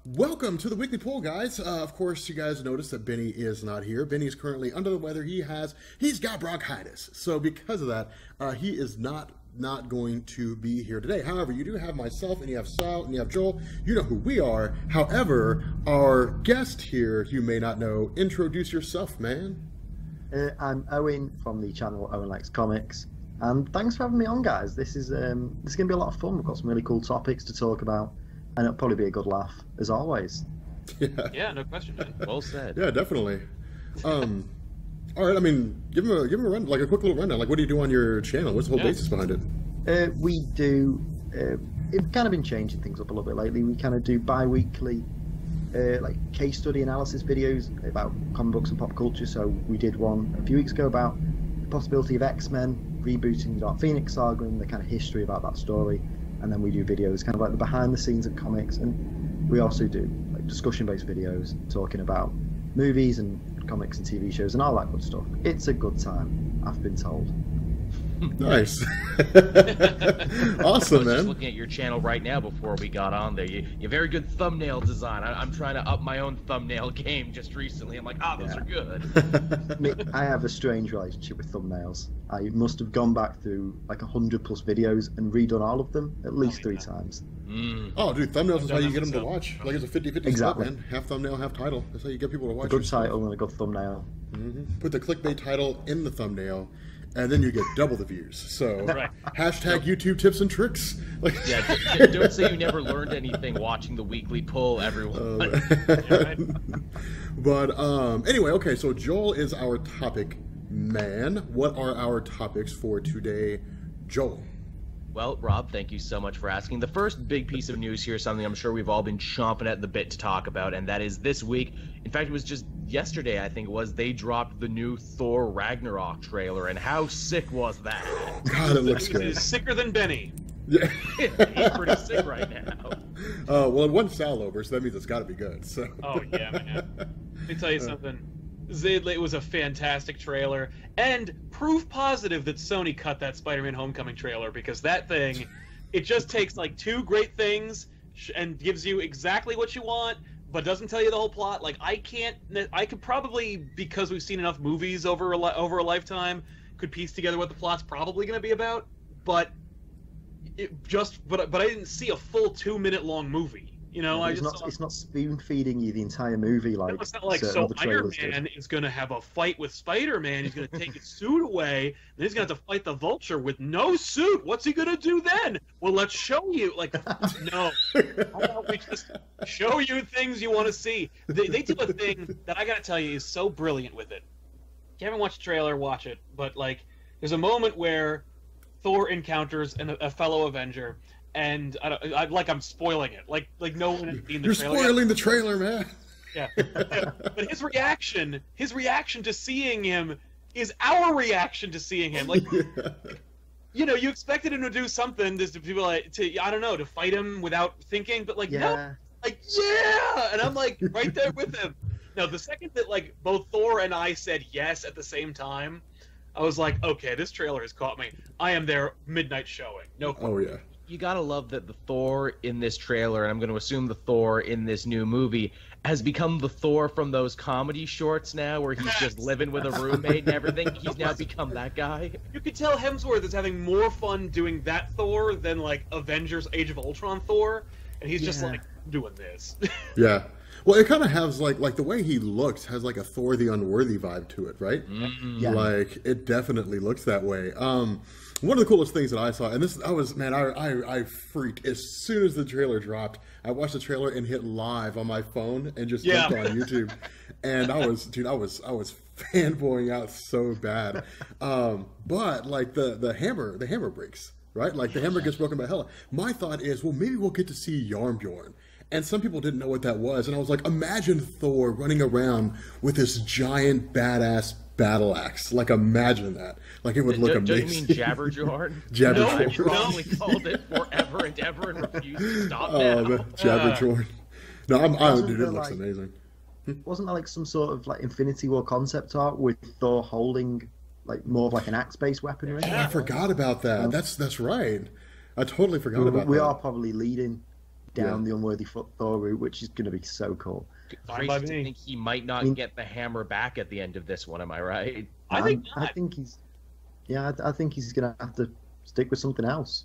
Welcome to the weekly poll, guys. Of course, you guys noticed that Benny is not here. Benny is currently under the weather. He's got bronchitis, so because of that, he is not going to be here today. However, you do have myself, and you have Sal, and you have Joel. You know who we are. However, our guest here, you may not know. Introduce yourself, man. I'm Owen from the channel Owen Likes Comics, and thanks for having me on, guys. This is going to be a lot of fun. We've got some really cool topics to talk about, and it'll probably be a good laugh, as always. Yeah, no question, man. Well said. Yeah, definitely. All right, I mean, give him a run, like a quick little rundown. Like, what do you do on your channel? What's the whole basis behind it? We do. It's kind of been changing things up a little bit lately. We kind of do bi-weekly, like case study analysis videos about comic books and pop culture. So we did one a few weeks ago about the possibility of X-Men rebooting the Dark Phoenix saga and the kind of history about that story. And then we do videos kind of like the behind the scenes of comics, and we also do like discussion-based videos talking about movies and comics and TV shows and all that good stuff. It's a good time, I've been told. Nice. Awesome, I was man. just looking at your channel right now before we got on there. You very good thumbnail design. I'm trying to up my own thumbnail game just recently. I'm like, those are good. I have a strange relationship with thumbnails. I must have gone back through like 100+ videos and redone all of them at least 3 times. Oh, dude, thumbnails is how you get them to watch. Like, it's a 50-50 Exactly. split, man. Half thumbnail, half title. That's how you get people to watch. A good title and a good thumbnail. Put the clickbait title in the thumbnail, and then you get double the views. So, hashtag YouTube tips and tricks. Like, Yeah, don't say you never learned anything watching the weekly poll, everyone. But anyway, okay. So Joel is our topic man. What are our topics for today, Joel? Well, Rob, thank you so much for asking. The first big piece of news here is something I'm sure we've all been chomping at the bit to talk about, and that is this week. In fact, it was just yesterday, I think it was, they dropped the new Thor Ragnarok trailer, and how sick was that? God, it looks good. He's sicker than Benny. Yeah. He's pretty sick right now. Well, it won Sal over, so that means it's got to be good. So. Oh, yeah, man. Let me tell you something. It was a fantastic trailer, and proof positive that Sony cut that Spider-Man Homecoming trailer, because that thing, it just takes like 2 great things and gives you exactly what you want, but doesn't tell you the whole plot. Like, I could probably, because we've seen enough movies over a lifetime, could piece together what the plot's probably going to be about, but I didn't see a full 2-minute long movie. You know, It's not spoon feeding you the entire movie like. No, it's not like, certain so other trailers Iron Man did. is going to have a fight with Spider-Man. He's going to take his suit away, and he's going to have to fight the Vulture with no suit. What's he going to do then? Well, let's show you. Like, no. How about we just show you things you want to see? They do a thing that I got to tell you is so brilliant with it. If you haven't watched the trailer, watch it. But, like, there's a moment where Thor encounters a fellow Avenger, and I'm spoiling it. Like no one has seen the You're trailer. spoiling the trailer, man. Yeah. But his reaction to seeing him is our reaction to seeing him. Like, you know, you expected him to do something just to people to fight him without thinking, but like, no, like, yeah, and I'm like right there with him. No, the second that like both Thor and I said yes at the same time, I was like, okay, this trailer has caught me. I am their midnight showing. No question. Oh yeah. You gotta love that the Thor in this trailer, and I'm going to assume the Thor in this new movie, has become the Thor from those comedy shorts now, where he's just living with a roommate and everything. He's now become that guy. You could tell Hemsworth is having more fun doing that Thor than like Avengers Age of Ultron Thor, and he's just like doing this. Yeah. Well, it kind of has like the way he looks has like a Thor the Unworthy vibe to it, right? Yeah. Like it definitely looks that way. One of the coolest things that I saw, and I freaked as soon as the trailer dropped. I watched the trailer and hit live on my phone and just jumped on YouTube, and I was fanboying out so bad. But like the hammer breaks, right? Like the hammer gets broken by Hela. My thought is, well, maybe we'll get to see Yarnbjorn. And some people didn't know what that was, and I was like, imagine Thor running around with this giant badass battle axe. Like, imagine that. Like, it would look amazing. Do you mean Jabberjorn? Jabberjorn. I've wrongly called it forever and ever and refused to stop now. Jabberjorn. No, dude, it looks amazing. Wasn't there like some sort of like Infinity War concept art with Thor holding like more of like an axe-based weaponry? Oh, I forgot about that. That's right. I totally forgot about that. We are probably leading down the unworthy Thor route, which is going to be so cool. Crazy to think he might not get the hammer back at the end of this one. Am I right? I think he's. Yeah, I think he's going to have to stick with something else.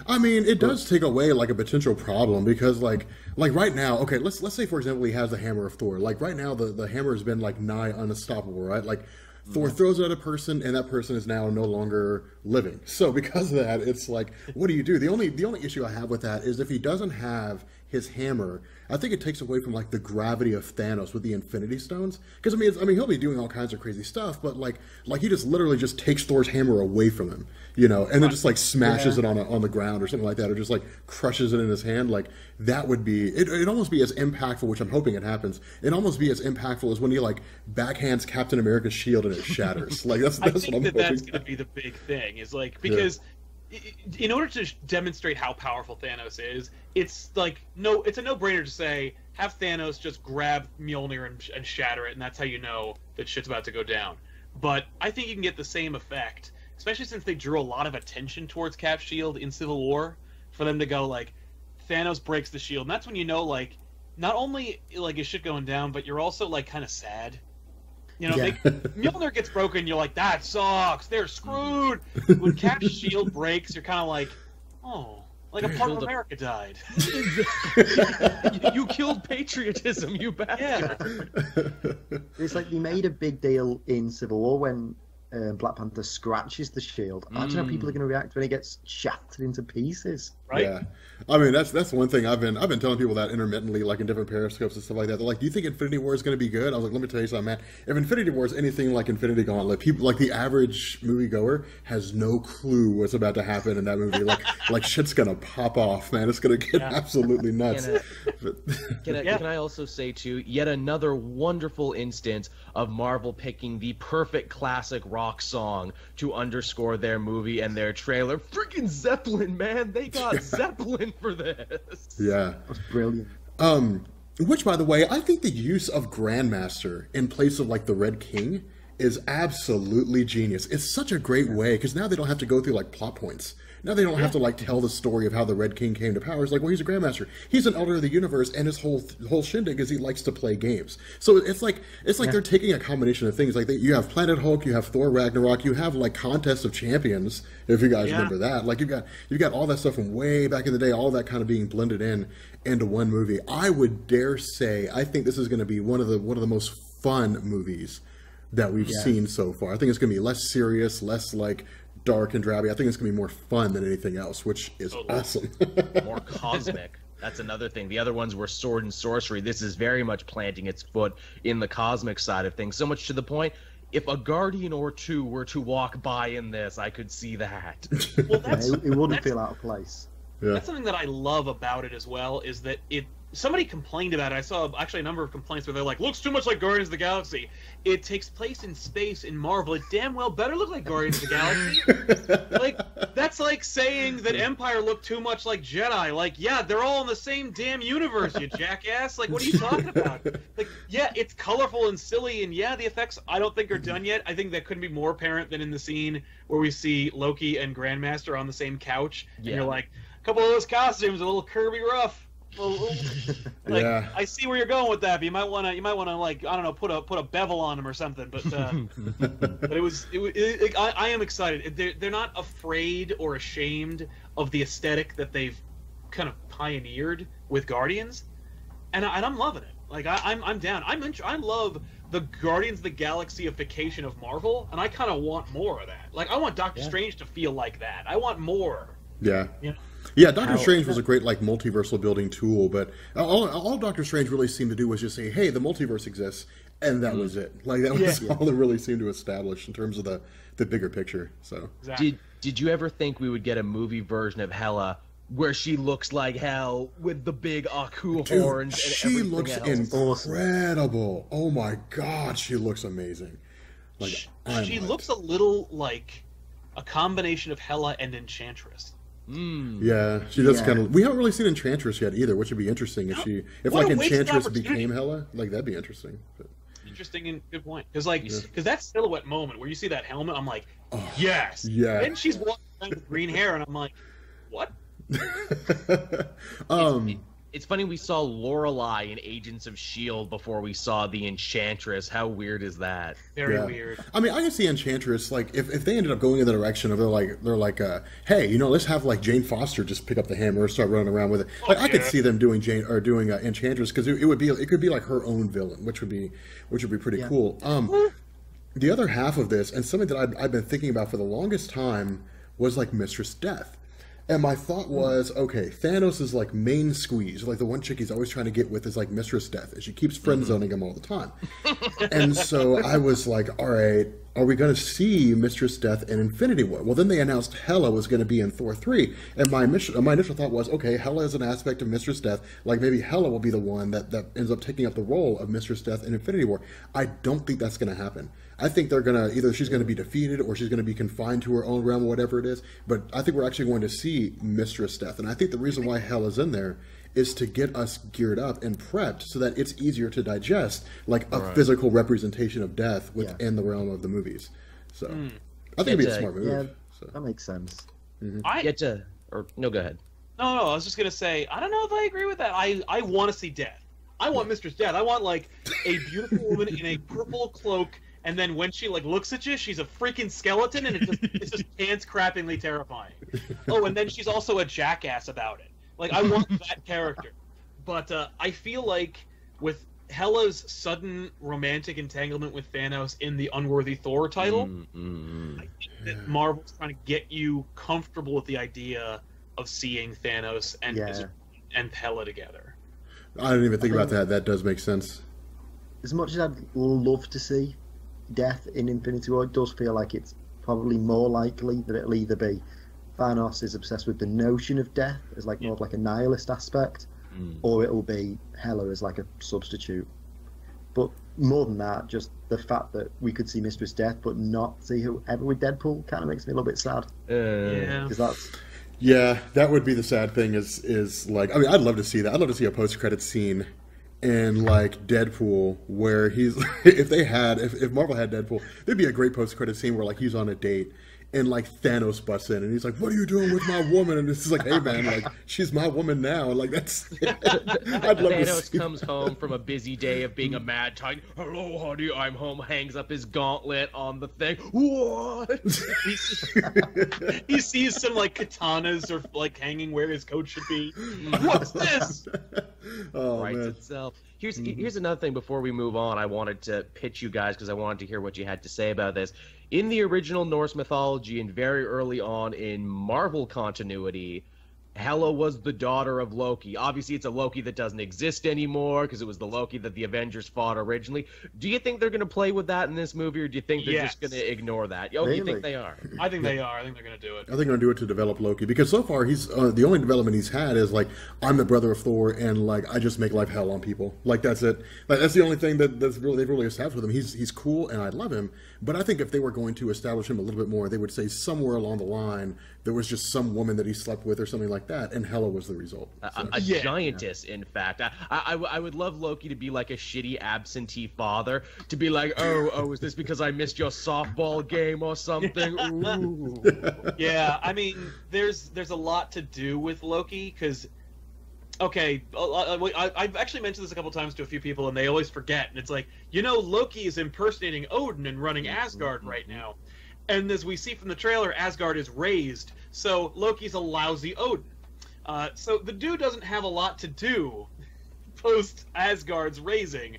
I mean, it does take away like a potential problem because like right now, okay, let's say for example he has the hammer of Thor. Like right now the hammer has been like nigh unstoppable, right? Like Thor throws it at a person and that person is now no longer living. So because of that, it's like, what do you do? The only issue I have with that is if he doesn't have his hammer, I think it takes away from like the gravity of Thanos with the Infinity Stones. Because I mean he'll be doing all kinds of crazy stuff, but like he just literally just takes Thor's hammer away from him, you know, and then just like smashes it on the ground or something like that, or just like crushes it in his hand. Like that would be it almost be as impactful, which I'm hoping it happens. It almost be as impactful as when he like backhands Captain America's shield and it shatters. Like that's what I'm hoping. That's going to be the big thing. Is like because. In order to demonstrate how powerful Thanos is, it's a no-brainer to say have Thanos just grab Mjolnir and shatter it, and that's how you know that shit's about to go down. But I think you can get the same effect, especially since they drew a lot of attention towards Cap's shield in Civil War, for them to go like Thanos breaks the shield, and that's when you know like not only like is shit going down, but you're also like kind of sad. You know, Mjolnir gets broken, you're like, that sucks, they're screwed. When Cap's shield breaks, you're kind of like, oh, like a part of America died. You killed patriotism, you bastard. Yeah. It's like they made a big deal in Civil War when Black Panther scratches the shield. Imagine how people are going to react when it gets shattered into pieces. Right? Yeah, I mean that's one thing I've been telling people that intermittently, like in different periscopes and stuff like that. They're like, "Do you think Infinity War is going to be good?" I was like, "Let me tell you something, man. If Infinity War is anything like Infinity Gauntlet, people like the average moviegoer has no clue what's about to happen in that movie. like shit's gonna pop off, man. It's gonna get absolutely nuts." Can I also say too, yet another wonderful instance of Marvel picking the perfect classic rock song to underscore their movie and their trailer. Freaking Zeppelin, man! They got Zeppelin for this. Yeah, that's brilliant. Which, by the way, I think the use of Grandmaster in place of like the Red King is absolutely genius. It's such a great way because now they don't have to go through like plot points. Now they don't have to like tell the story of how the Red King came to power. It's like, well, he's a Grandmaster. He's an Elder of the Universe, and his whole shindig is he likes to play games. So it's like they're taking a combination of things. Like you have Planet Hulk, you have Thor Ragnarok, you have like Contest of Champions, if you guys remember that. Like you've got all that stuff from way back in the day, all that kind of being blended into one movie. I would dare say I think this is going to be one of the most fun movies that we've seen so far. I think it's going to be less serious, less like dark and drabby. I think it's going to be more fun than anything else, which is awesome. More cosmic. That's another thing. The other ones were sword and sorcery. This is very much planting its foot in the cosmic side of things, so much to the point, if a Guardian or two were to walk by in this, I could see that. Well, it wouldn't feel out of place. Yeah. That's something that I love about it as well, is that somebody complained about it. I saw actually a number of complaints where they're like, looks too much like Guardians of the Galaxy. It takes place in space in Marvel. It damn well better look like Guardians of the Galaxy. Like, that's like saying that Empire looked too much like Jedi. Like, yeah, they're all in the same damn universe, you jackass. Like, what are you talking about? Like, yeah, it's colorful and silly, and yeah, the effects I don't think are done yet. I think that couldn't be more apparent than in the scene where we see Loki and Grandmaster on the same couch. And you're like, a couple of those costumes are a little Kirby rough. I see where you're going with that, but you might want to like, I don't know, put a bevel on them or something. But but I am excited. They're not afraid or ashamed of the aesthetic that they've kind of pioneered with Guardians, and I'm loving it. Like I'm down. I love the Guardians of the Galaxyification of Marvel, and I kind of want more of that. Like I want Doctor Strange to feel like that. I want more. Yeah. You know? Yeah, Doctor Strange was a great like multiversal building tool, but all Doctor Strange really seemed to do was just say, "Hey, the multiverse exists," and that was it. Like that was all it really seemed to establish in terms of the bigger picture. So, did you ever think we would get a movie version of Hela where she looks like hell with the big Aku horns? And she looks incredible. Oh my God, she looks amazing. Like she looks a little like a combination of Hela and Enchantress. Yeah, she does kind of. We haven't really seen Enchantress yet either, which would be interesting if like Enchantress became Hela. Like that'd be interesting. But... Interesting and good point. Because that silhouette moment where you see that helmet, I'm like, yes. Yeah. Then she's walking around with green hair, and I'm like, what? It's funny we saw Lorelei in Agents of S.H.I.E.L.D. before we saw the Enchantress. How weird is that? Very weird. I mean, I can see Enchantress, like, if they ended up going in the direction of, they're like, hey, you know, let's have, like, Jane Foster just pick up the hammer and start running around with it. Like, I could see them doing Enchantress, because it could be like her own villain, which would be pretty cool. The other half of this, and something that I've been thinking about for the longest time, was, like, Mistress Death. And my thought was, okay, Thanos' like main squeeze, like the one chick he's always trying to get with is like Mistress Death, and she keeps friend zoning him all the time. And so I was like, all right, are we going to see Mistress Death in Infinity War? Well, then they announced Hela was going to be in Thor 3, and my initial thought was, okay, Hela is an aspect of Mistress Death, like maybe Hela will be the one that ends up taking up the role of Mistress Death in Infinity War. I don't think that's going to happen. I think they're going to, either she's going to be defeated or she's going to be confined to her own realm or whatever it is, but I think we're actually going to see Mistress Death, and I think the reason why Hela's in there is to get us geared up and prepped so that it's easier to digest, like a physical representation of death within the realm of the movies. So I think it'd be a smart move. Yeah, so. that makes sense. Go ahead. No, I was just gonna say, I don't know if I agree with that. I want to see Death. I want Mistress Death. I want like a beautiful woman in a purple cloak, and then when she like looks at you, she's a freaking skeleton, and it's just pants-crappingly terrifying. Oh, and then she's also a jackass about it. Like, I want that character. But I feel like with Hela's sudden romantic entanglement with Thanos in the Unworthy Thor title, I think that Marvel's trying to get you comfortable with the idea of seeing Thanos and Hela together. I didn't even think about that. That does make sense. As much as I'd love to see Death in Infinity War, it does feel like it's probably more likely that it'll either be Thanos is obsessed with the notion of death as like more of like a nihilist aspect, or it'll be Hela as like a substitute. But more than that, just the fact that we could see Mistress Death but not see her ever with Deadpool kind of makes me a little bit sad. Because that's... Yeah, that would be the sad thing is like, I mean, I'd love to see that. I'd love to see a post-credits scene in like Deadpool where he's, if Marvel had Deadpool, there'd be a great post-credits scene where like he's on a date and like Thanos busts in and he's like, "What are you doing with my woman?" And it's like, "Hey man, like she's my woman now." Like that's. I'd love Thanos to see comes home from a busy day of being a mad titan. "Hello, honey, I'm home." Hangs up his gauntlet on the thing. What? He sees some like katanas or like hanging where his coat should be. What's this? Writes itself. Here's another thing before we move on. I wanted to pitch you guys because I wanted to hear what you had to say about this. In the original Norse mythology and very early on in Marvel continuity, Hela was the daughter of Loki. Obviously, it's a Loki that doesn't exist anymore because it was the Loki that the Avengers fought originally. Do you think they're going to play with that in this movie, or do you think they're just going to ignore that? Oh, you think they are? I think they are. I think they're going to do it. I think they're going to do it to develop Loki because so far he's the only development he's had is like, I'm the brother of Thor and like I just make life hell on people. Like that's it. Like that's the only thing they've really established with him. He's cool and I love him. But I think if they were going to establish him a little bit more, they would say somewhere along the line there was just some woman that he slept with or something like that, and Hela was the result. So. A giantess, in fact. I would love Loki to be like a shitty absentee father, to be like, oh, is this because I missed your softball game or something? Ooh. Yeah, I mean, there's a lot to do with Loki, because, okay, I've actually mentioned this a couple times to a few people, and they always forget, and it's like, Loki is impersonating Odin and running Asgard right now. And as we see from the trailer, Asgard is raised, so Loki's a lousy Odin. So the dude doesn't have a lot to do post Asgard's raising.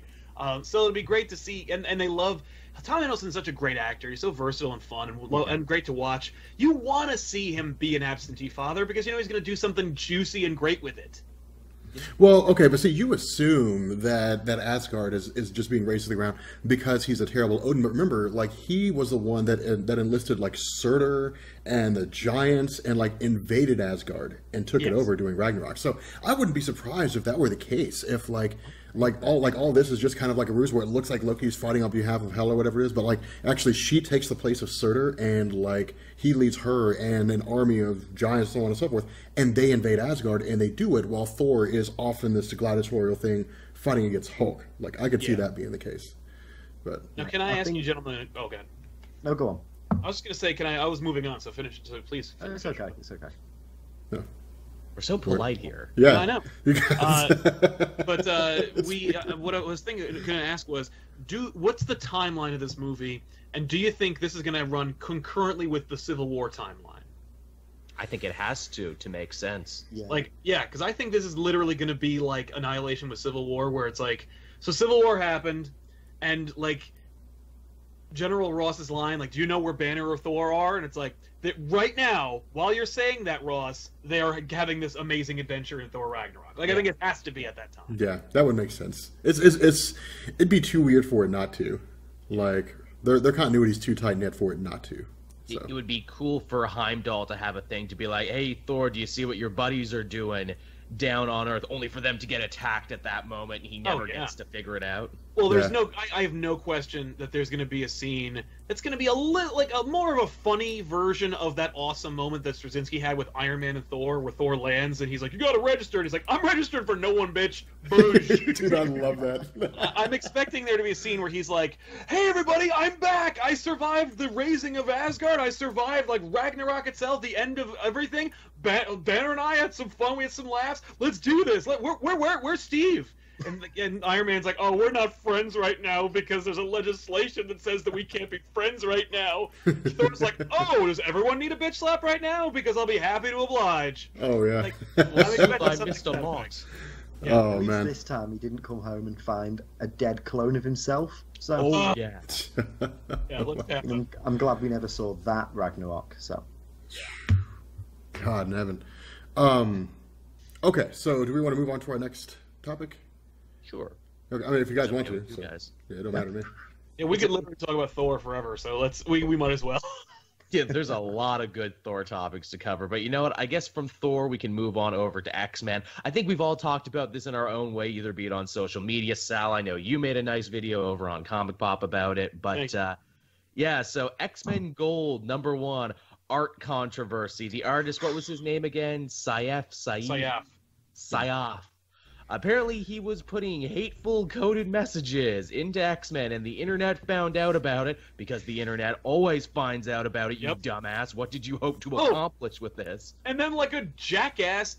So it'd be great to see, and they love Tom Hiddleston's such a great actor. He's so versatile and fun and great to watch. You want to see him be an absentee father because he's going to do something juicy and great with it. Well, okay, but see, you assume that Asgard is just being raised to the ground because he's a terrible Odin. But remember, like, he was the one that enlisted, like, Surtur and the Giants and, like, invaded Asgard and took it over during Ragnarok. So I wouldn't be surprised if that were the case. If, all this is just kind of like a ruse where it looks like Loki's fighting on behalf of Hela or whatever it is, but like actually she takes the place of Surtur and like he leads her and an army of giants, so on and so forth, and they invade Asgard and they do it while Thor is off in this gladiatorial thing fighting against Hulk. Like I could see that being the case. But now, can I ask you, gentlemen? Oh, God. No, go on. I was just gonna say, I was moving on, so finish. So please. It's okay. It's okay. Yeah. We're so polite here. Yeah, I know. But what I was going to ask was, what's the timeline of this movie, and do you think this is going to run concurrently with the Civil War timeline? I think it has to make sense. Yeah. Because I think this is literally going to be like Annihilation with Civil War, where it's like, so Civil War happened, and like General Ross's line, like, do you know where Banner or Thor are? And it's like, right now, while you're saying that, Ross, they are having this amazing adventure in Thor Ragnarok. Like, I think it has to be at that time. Yeah, that would make sense. It'd be too weird for it not to. Like, their continuity's too tight-knit for it not to. So. It would be cool for Heimdall to have a thing to be like, hey, Thor, do you see what your buddies are doing down on Earth, only for them to get attacked at that moment, and he never gets to figure it out. Well, there's I have no question that there's going to be a scene that's going to be a little, like, a more of a funny version of that awesome moment that Straczynski had with Iron Man and Thor, where Thor lands, and he's like, you got to register, and he's like, I'm registered for no one, bitch. Boosh. Dude, I love that. I'm expecting there to be a scene where he's like, hey, everybody, I'm back! I survived the raising of Asgard, I survived, like, Ragnarok itself, the end of everything. Banner and I had some fun, we had some laughs, let's do this. Where's Steve? And Iron Man's like, oh, we're not friends right now because there's a legislation that says that we can't be friends right now. Thor's like, oh, does everyone need a bitch slap right now? Because I'll be happy to oblige. Oh, yeah. Like, Mr. Mox. Yeah, oh, at least man. this time he didn't come home and find a dead clone of himself. So yeah. I'm glad we never saw that Ragnarok. So God in heaven. Okay, so do we want to move on to our next topic? Sure. Okay, I mean, if you guys want to. You So. guys. Yeah, it don't matter to me. Yeah, we could literally talk about Thor forever, so we might as well. Yeah, there's a lot of good Thor topics to cover, but you know what? I guess from Thor we can move on over to X-Men. I think we've all talked about this in our own way, either be it on social media. Sal, I know you made a nice video over on Comic Pop about it, but yeah, so X-Men Gold, #1, art controversy. The artist, what was his name again? Sayaf. Apparently, he was putting hateful coded messages into X-Men, and the internet found out about it because the internet always finds out about it, you dumbass. What did you hope to accomplish with this? And then, like a jackass,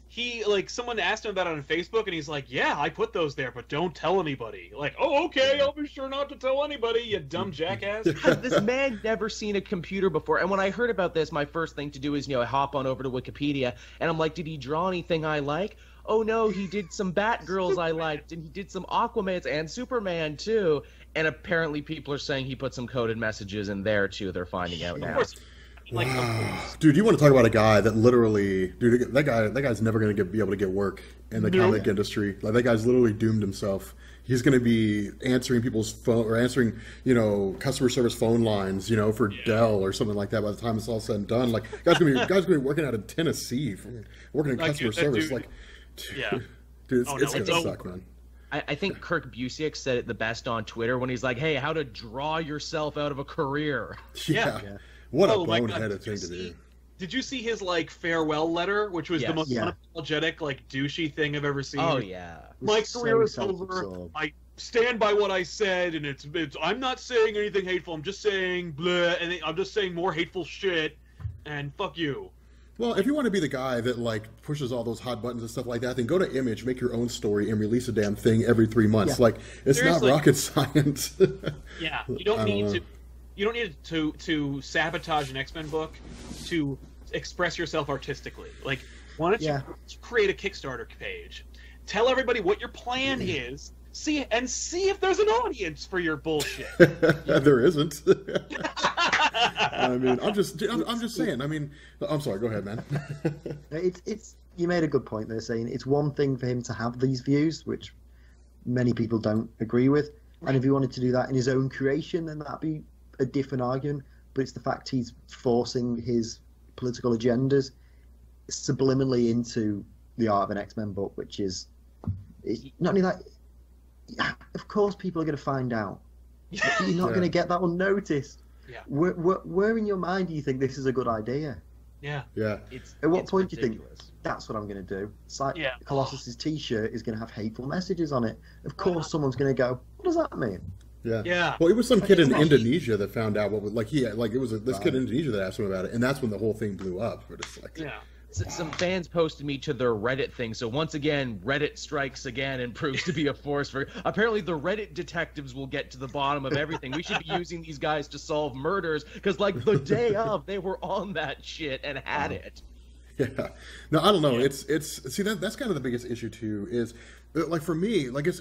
someone asked him about it on Facebook, and he's like, yeah, I put those there, but don't tell anybody. Like, oh, okay, I'll be sure not to tell anybody, you dumb jackass. This man never seen a computer before, and when I heard about this, my first thing to do is, hop on over to Wikipedia, and I'm like, did he draw anything I like? Oh no, he did some Batgirls I liked, and he did some Aquamans and Superman too. And apparently people are saying he put some coded messages in there too. They're finding out now. Dude, you want to talk about a guy that literally, that guy's never going to be able to get work in the comic industry. Like, that guy's literally doomed himself. He's going to be answering people's phone or answering, customer service phone lines, for Dell or something like that by the time it's all said and done. Like, guy's going to be working out in Tennessee, working in customer service. Like, dude, it's going to suck, man. I think Kirk Busiek said it the best on Twitter when he's like, hey, how to draw yourself out of a career. Yeah. What a boneheaded thing to do. Did you see his, farewell letter, which was the most unapologetic, douchey thing I've ever seen? Oh, yeah. My career is over. I stand by what I said, and it's I'm not saying anything hateful. I'm just saying blah, and I'm just saying more hateful shit, and fuck you. Well, if you want to be the guy that pushes all those hot buttons and stuff like that, then go to Image, make your own story, and release a damn thing every 3 months. Yeah. It's Seriously. Not rocket science. Yeah, you don't need to sabotage an X-Men book to express yourself artistically. Why don't you create a Kickstarter page, tell everybody what your plan is, see if there's an audience for your bullshit. There isn't. I mean, I'm just saying. I mean, I'm sorry. Go ahead, man. It's you made a good point there, saying it's one thing for him to have these views, which many people don't agree with, and if he wanted to do that in his own creation, then that'd be a different argument. But it's the fact he's forcing his political agendas subliminally into the art of an X-Men book, which is not only that. Of course, people are going to find out. You're not going to get that unnoticed. Yeah. Where in your mind do you think this is a good idea? Yeah. Yeah. At what point do you think that's what I'm going to do? It's like Colossus's T-shirt is going to have hateful messages on it. Of course, someone's going to go, "What does that mean?" Yeah. Yeah. Well, it was some kid in Indonesia that found out what it was this kid in Indonesia that asked him about it, and that's when the whole thing blew up. But it's some fans posted me to their Reddit thing. So once again, Reddit strikes again and proves to be a force for. Apparently, the Reddit detectives will get to the bottom of everything. We should be using these guys to solve murders because, like, the day of, they were on that shit and had it. Yeah. No, I don't know. Yeah. It's see that's kind of the biggest issue too. Is like for me, like it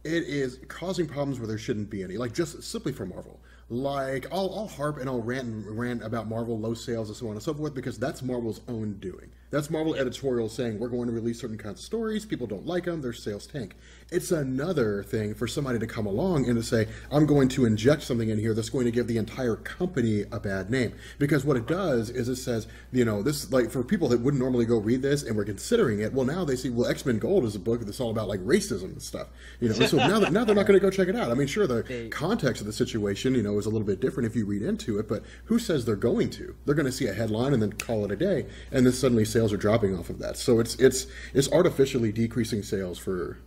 is causing problems where there shouldn't be any. Like just simply for Marvel. Like I'll harp and I'll rant about Marvel low sales and so on and so forth because that's Marvel's own doing. That's Marvel editorial saying we're going to release certain kinds of stories. People don't like them. Their sales tank. It's another thing for somebody to come along and to say, I'm going to inject something in here that's going to give the entire company a bad name. Because what it does is it says, you know, this, like, for people that wouldn't normally go read this and were considering it, well, now they see, well, X-Men Gold is a book that's all about, like, racism and stuff. You know, so now they're not going to go check it out. I mean, sure, the context of the situation, you know, is a little bit different if you read into it, but who says they're going to? They're going to see a headline and then call it a day, and then suddenly sales are dropping off of that. So it's artificially decreasing sales for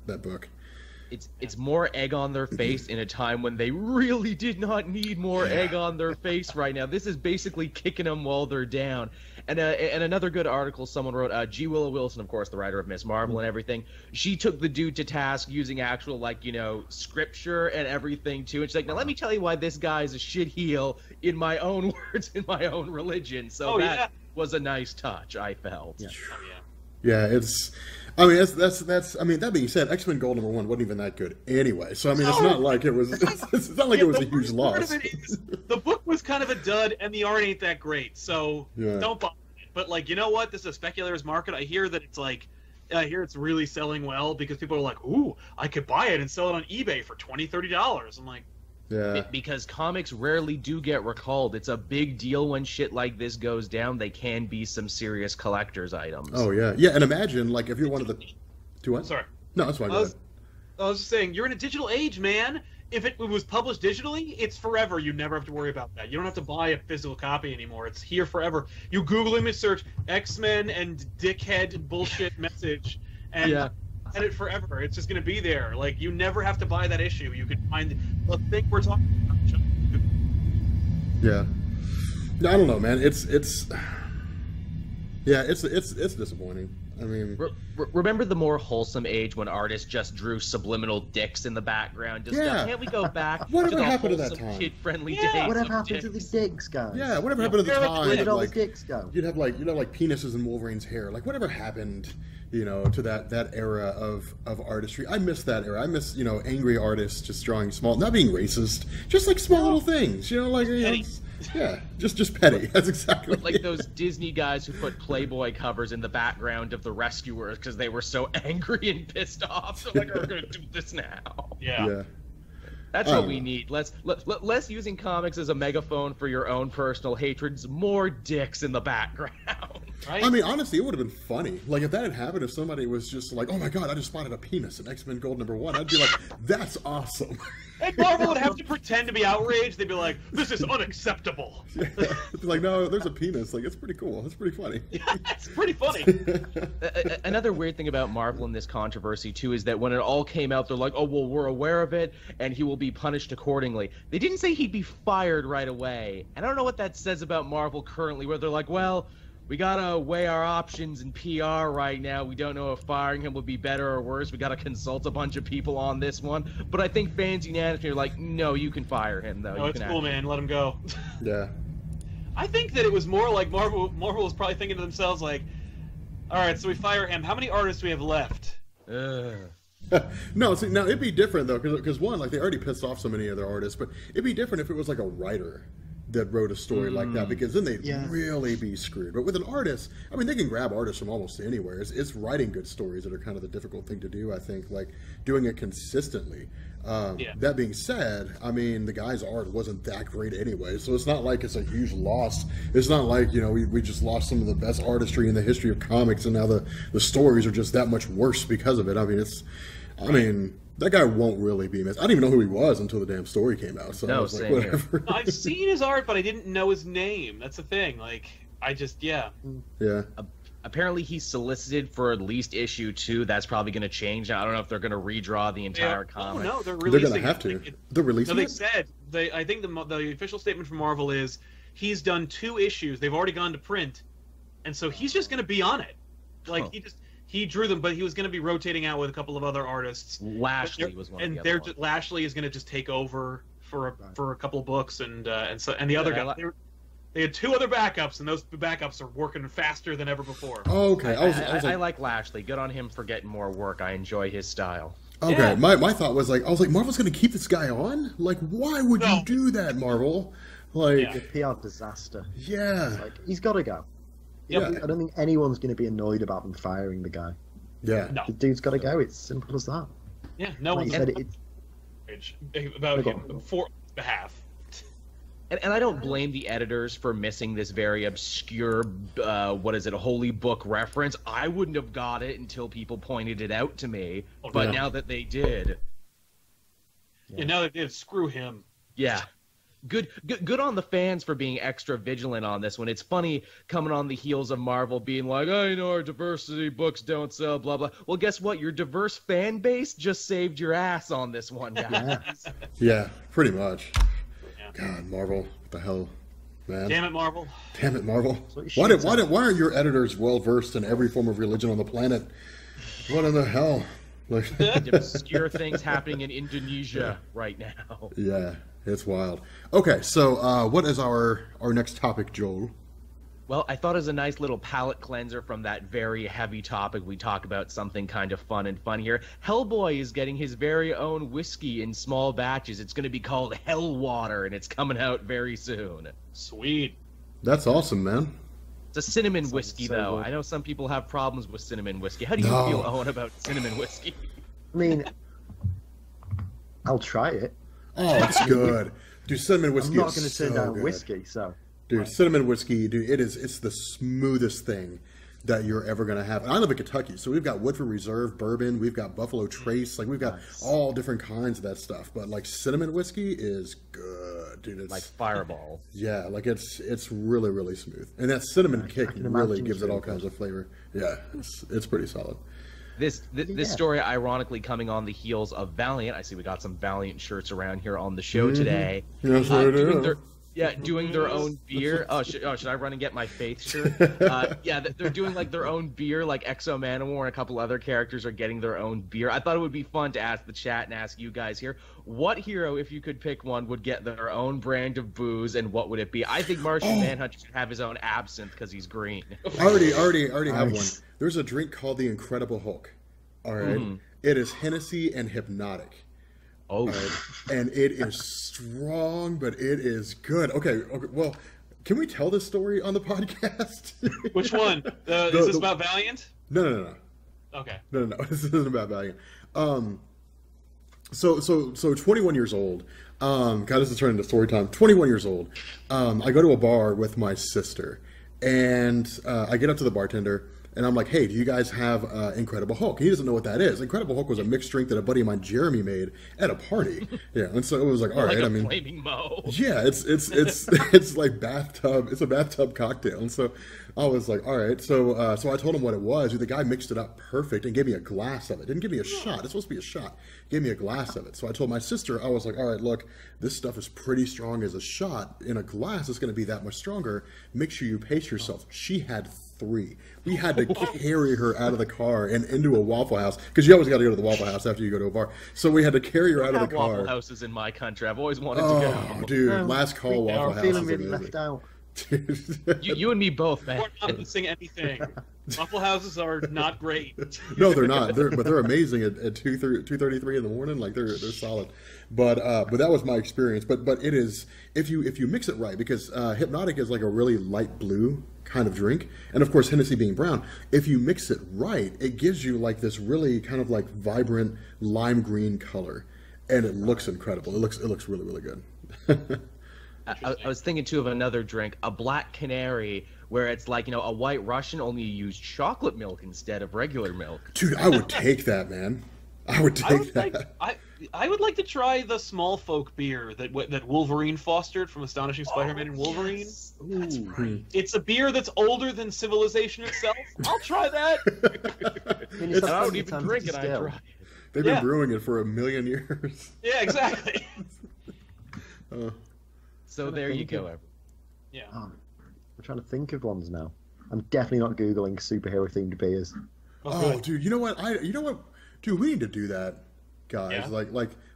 that book. It's more egg on their face in a time when they really did not need more egg on their face right now. This is basically kicking them while they're down. And another good article someone wrote, G. Willow Wilson, of course, the writer of Miss Marvel and everything, she took the dude to task using actual, like, you know, scripture and everything, too. And she's like, now let me tell you why this guy is a shit heel in my own words, in my own religion. So that was a nice touch, I felt. Yeah, it's... I mean, that's. I mean, that being said, X-Men Gold #1 wasn't even that good anyway. So I mean, it's not like it was. It's not like it was a huge loss. The book was kind of a dud, and the art ain't that great. So don't bother it. But like, you know what? This is a speculator's market. I hear that it's like, I hear it's really selling well because people are like, ooh, I could buy it and sell it on eBay for $20, $30. I'm like. Yeah. Because comics rarely do get recalled. It's a big deal when shit like this goes down. They can be some serious collector's items. Oh, yeah. Yeah, and imagine, like, if you're one of the... Do what? Sorry. No, that's fine. I was just saying, you're in a digital age, man. If it was published digitally, it's forever. You never have to worry about that. You don't have to buy a physical copy anymore. It's here forever. You Google image search X-Men and dickhead bullshit message, and... And it forever. It's just going to be there. Like, you never have to buy that issue. You could find the thing we're talking about. Yeah. No, I don't know, man. It's disappointing. I mean, remember the more wholesome age when artists just drew subliminal dicks in the background? Just can't we go back whatever to the happened to that time? Kid-friendly days? Whatever happened to the dicks, guys? Yeah, whatever happened to the time? Where did all like, the dicks go? You'd have like penises in Wolverine's hair. Like whatever happened, you know, to that era of artistry. I miss that era. I miss, you know, angry artists just drawing small, not being racist, just like small little things. You know, like just petty. That's exactly like those Disney guys who put Playboy covers in the background of the Rescuers because they were so angry and pissed off. So like, we're gonna do this now. Yeah. That's what we need. Less using comics as a megaphone for your own personal hatreds. More dicks in the background. Right? I mean, honestly, it would have been funny. Like, if that had happened, if somebody was just like, oh my god, I just spotted a penis in X-Men Gold #1, I'd be like, that's awesome. And Marvel would have to pretend to be outraged. They'd be like, this is unacceptable. Yeah. It'd be like, no, there's a penis. Like, it's pretty cool. It's pretty funny. Yeah, it's pretty funny. Another weird thing about Marvel in this controversy, too, is that when it all came out, they're like, oh, well, we're aware of it, and he will be punished accordingly. They didn't say he'd be fired right away. And I don't know what that says about Marvel currently, where they're like, well, we gotta weigh our options in PR right now. We don't know if firing him would be better or worse. We gotta consult a bunch of people on this one. But I think fans unanimously are like, no, you can fire him, though. No, it's cool, man. Let him go. Yeah. I think that it was more like Marvel was probably thinking to themselves, like, all right, so we fire him. How many artists do we have left? No, see, now it'd be different, though, because one, like, they already pissed off so many other artists, but it'd be different if it was, like, a writer that wrote a story like that, because then they'd really be screwed. But with an artist, I mean, they can grab artists from almost anywhere. It's writing good stories that are kind of the difficult thing to do, I think, like doing it consistently. That being said, I mean, the guy's art wasn't that great anyway, so it's not like it's a huge loss. It's not like, you know, we just lost some of the best artistry in the history of comics, and now the stories are just that much worse because of it. I mean, that guy won't really be missed. I didn't even know who he was until the damn story came out. So I was like, whatever. I've seen his art, but I didn't know his name. That's the thing. Like, I just, Yeah. Apparently he's solicited for at least issue 2. That's probably going to change. I don't know if they're going to redraw the entire comic. Oh, no, they're going to have to. They're releasing it? They said, I think the official statement from Marvel is he's done 2 issues. They've already gone to print, and so he's just going to be on it. Like he drew them, but he was going to be rotating out with a couple of other artists. Lashley was one, and of the other ones. Lashley is going to just take over for a couple of books, and the other guy. They had 2 other backups, and those backups are working faster than ever before. Oh, okay. I like Lashley. Good on him for getting more work. I enjoy his style. Okay, yeah. My thought was like, I was like, Marvel's going to keep this guy on? Like, why would you do that, Marvel? Like, a PR disaster. Yeah. Like, he's got to go. Yeah. I don't think anyone's going to be annoyed about them firing the guy. Yeah. The dude's got to go. It's simple as that. Yeah, no one said about him for behalf. And I don't blame the editors for missing this very obscure, a holy book reference. I wouldn't have got it until people pointed it out to me. But now that they did... Yeah, now that they did, screw him. Yeah. Good on the fans for being extra vigilant on this one. It's funny coming on the heels of Marvel being like, I know our diversity books don't sell, blah, blah. Well, guess what? Your diverse fan base just saved your ass on this one, guys. Yeah, pretty much. God, Marvel, what the hell, man? Damn it, Marvel! Damn it, Marvel! Why aren't your editors well versed in every form of religion on the planet? What in the hell? Like obscure things happening in Indonesia right now. Yeah, it's wild. Okay, so what is our next topic, Joel? Well, I thought it was a nice little palate cleanser from that very heavy topic. We talk about something kind of fun and fun here. Hellboy is getting his very own whiskey in small batches. It's going to be called Hellwater, and it's coming out very soon. Sweet. That's awesome, man. It's a cinnamon whiskey, though. I know some people have problems with cinnamon whiskey. How do you feel, Owen, about cinnamon whiskey? I mean, I'll try it. Oh, it's good. Dude, cinnamon whiskey is I'm not going to turn down whiskey, so... Dude, cinnamon whiskey, dude, it's the smoothest thing that you're ever going to have. And I live in Kentucky, so we've got Woodford Reserve, bourbon, we've got Buffalo Trace, like we've got all different kinds of that stuff. But like cinnamon whiskey is good, dude. It's like Fireball. Yeah, like it's really, really smooth. And that cinnamon kick really gives it all kinds of flavor. Yeah, it's pretty solid. This story, ironically, coming on the heels of Valiant. I see we got some Valiant shirts around here on the show today. Yes, I do. Doing their own beer. Should I run and get my Faith shirt? They're doing like their own beer, like Exo Manowar and a couple other characters are getting their own beer. I thought it would be fun to ask the chat and ask you guys here, what hero, if you could pick one, would get their own brand of booze, and what would it be? I think Martian Manhunter should have his own absinthe because he's green. I already have one. There's a drink called the Incredible Hulk. All right, It is Hennessy and Hypnotic. Oh, and it is strong, but it is good. Okay. Well, can we tell this story on the podcast? Which one? Is this about Valiant? No. Okay. No. This isn't about Valiant. So 21 years old. God, this is turning into story time. 21 years old. I go to a bar with my sister, and I get up to the bartender. And I'm like, hey, do you guys have Incredible Hulk? He doesn't know what that is. Incredible Hulk was a mixed drink that a buddy of mine, Jeremy, made at a party. Yeah, and so it was like, all right. Like a Flaming Moe. Yeah, it's like bathtub. It's a bathtub cocktail. And so I was like, all right. So I told him what it was. The guy mixed it up perfect and gave me a glass of it. Didn't give me a shot. It's supposed to be a shot. Gave me a glass of it. So I told my sister, I was like, all right, look, this stuff is pretty strong as a shot. In a glass, it's going to be that much stronger. Make sure you pace yourself. She had 3. We had to carry her out of the car and into a Waffle House, because you always got to go to the Waffle House after you go to a bar. So we had to carry her out of the car. Waffle Houses in my country. I've always wanted to go. Oh, dude, last call Waffle House. I'm feeling really left out. You and me both, man. We're not missing anything. Waffle Houses are not great. No, they're not. They're amazing at 2:33 in the morning. Like they're solid. But that was my experience. But it is, if you mix it right, because Hypnotic is like a really light blue kind of drink, and of course Hennessy being brown. If you mix it right, it gives you like this really kind of like vibrant lime green color, and it looks incredible. It looks really, really good. I was thinking too of another drink, a Black Canary, where it's like, a White Russian, only you use chocolate milk instead of regular milk. Dude, I would take that, man. I would take that. I would like to try the small folk beer that Wolverine fostered from Astonishing Spider-Man and Wolverine. Yes. That's right. It's a beer that's older than civilization itself. I'll try that. I don't even drink it. I try it. They've been brewing it for 1 million years. Yeah, exactly. So there you go, everyone. Yeah. I'm trying to think of ones now. I'm definitely not googling superhero themed beers. Oh, dude, you know what? Dude, we need to do that, guys. Yeah.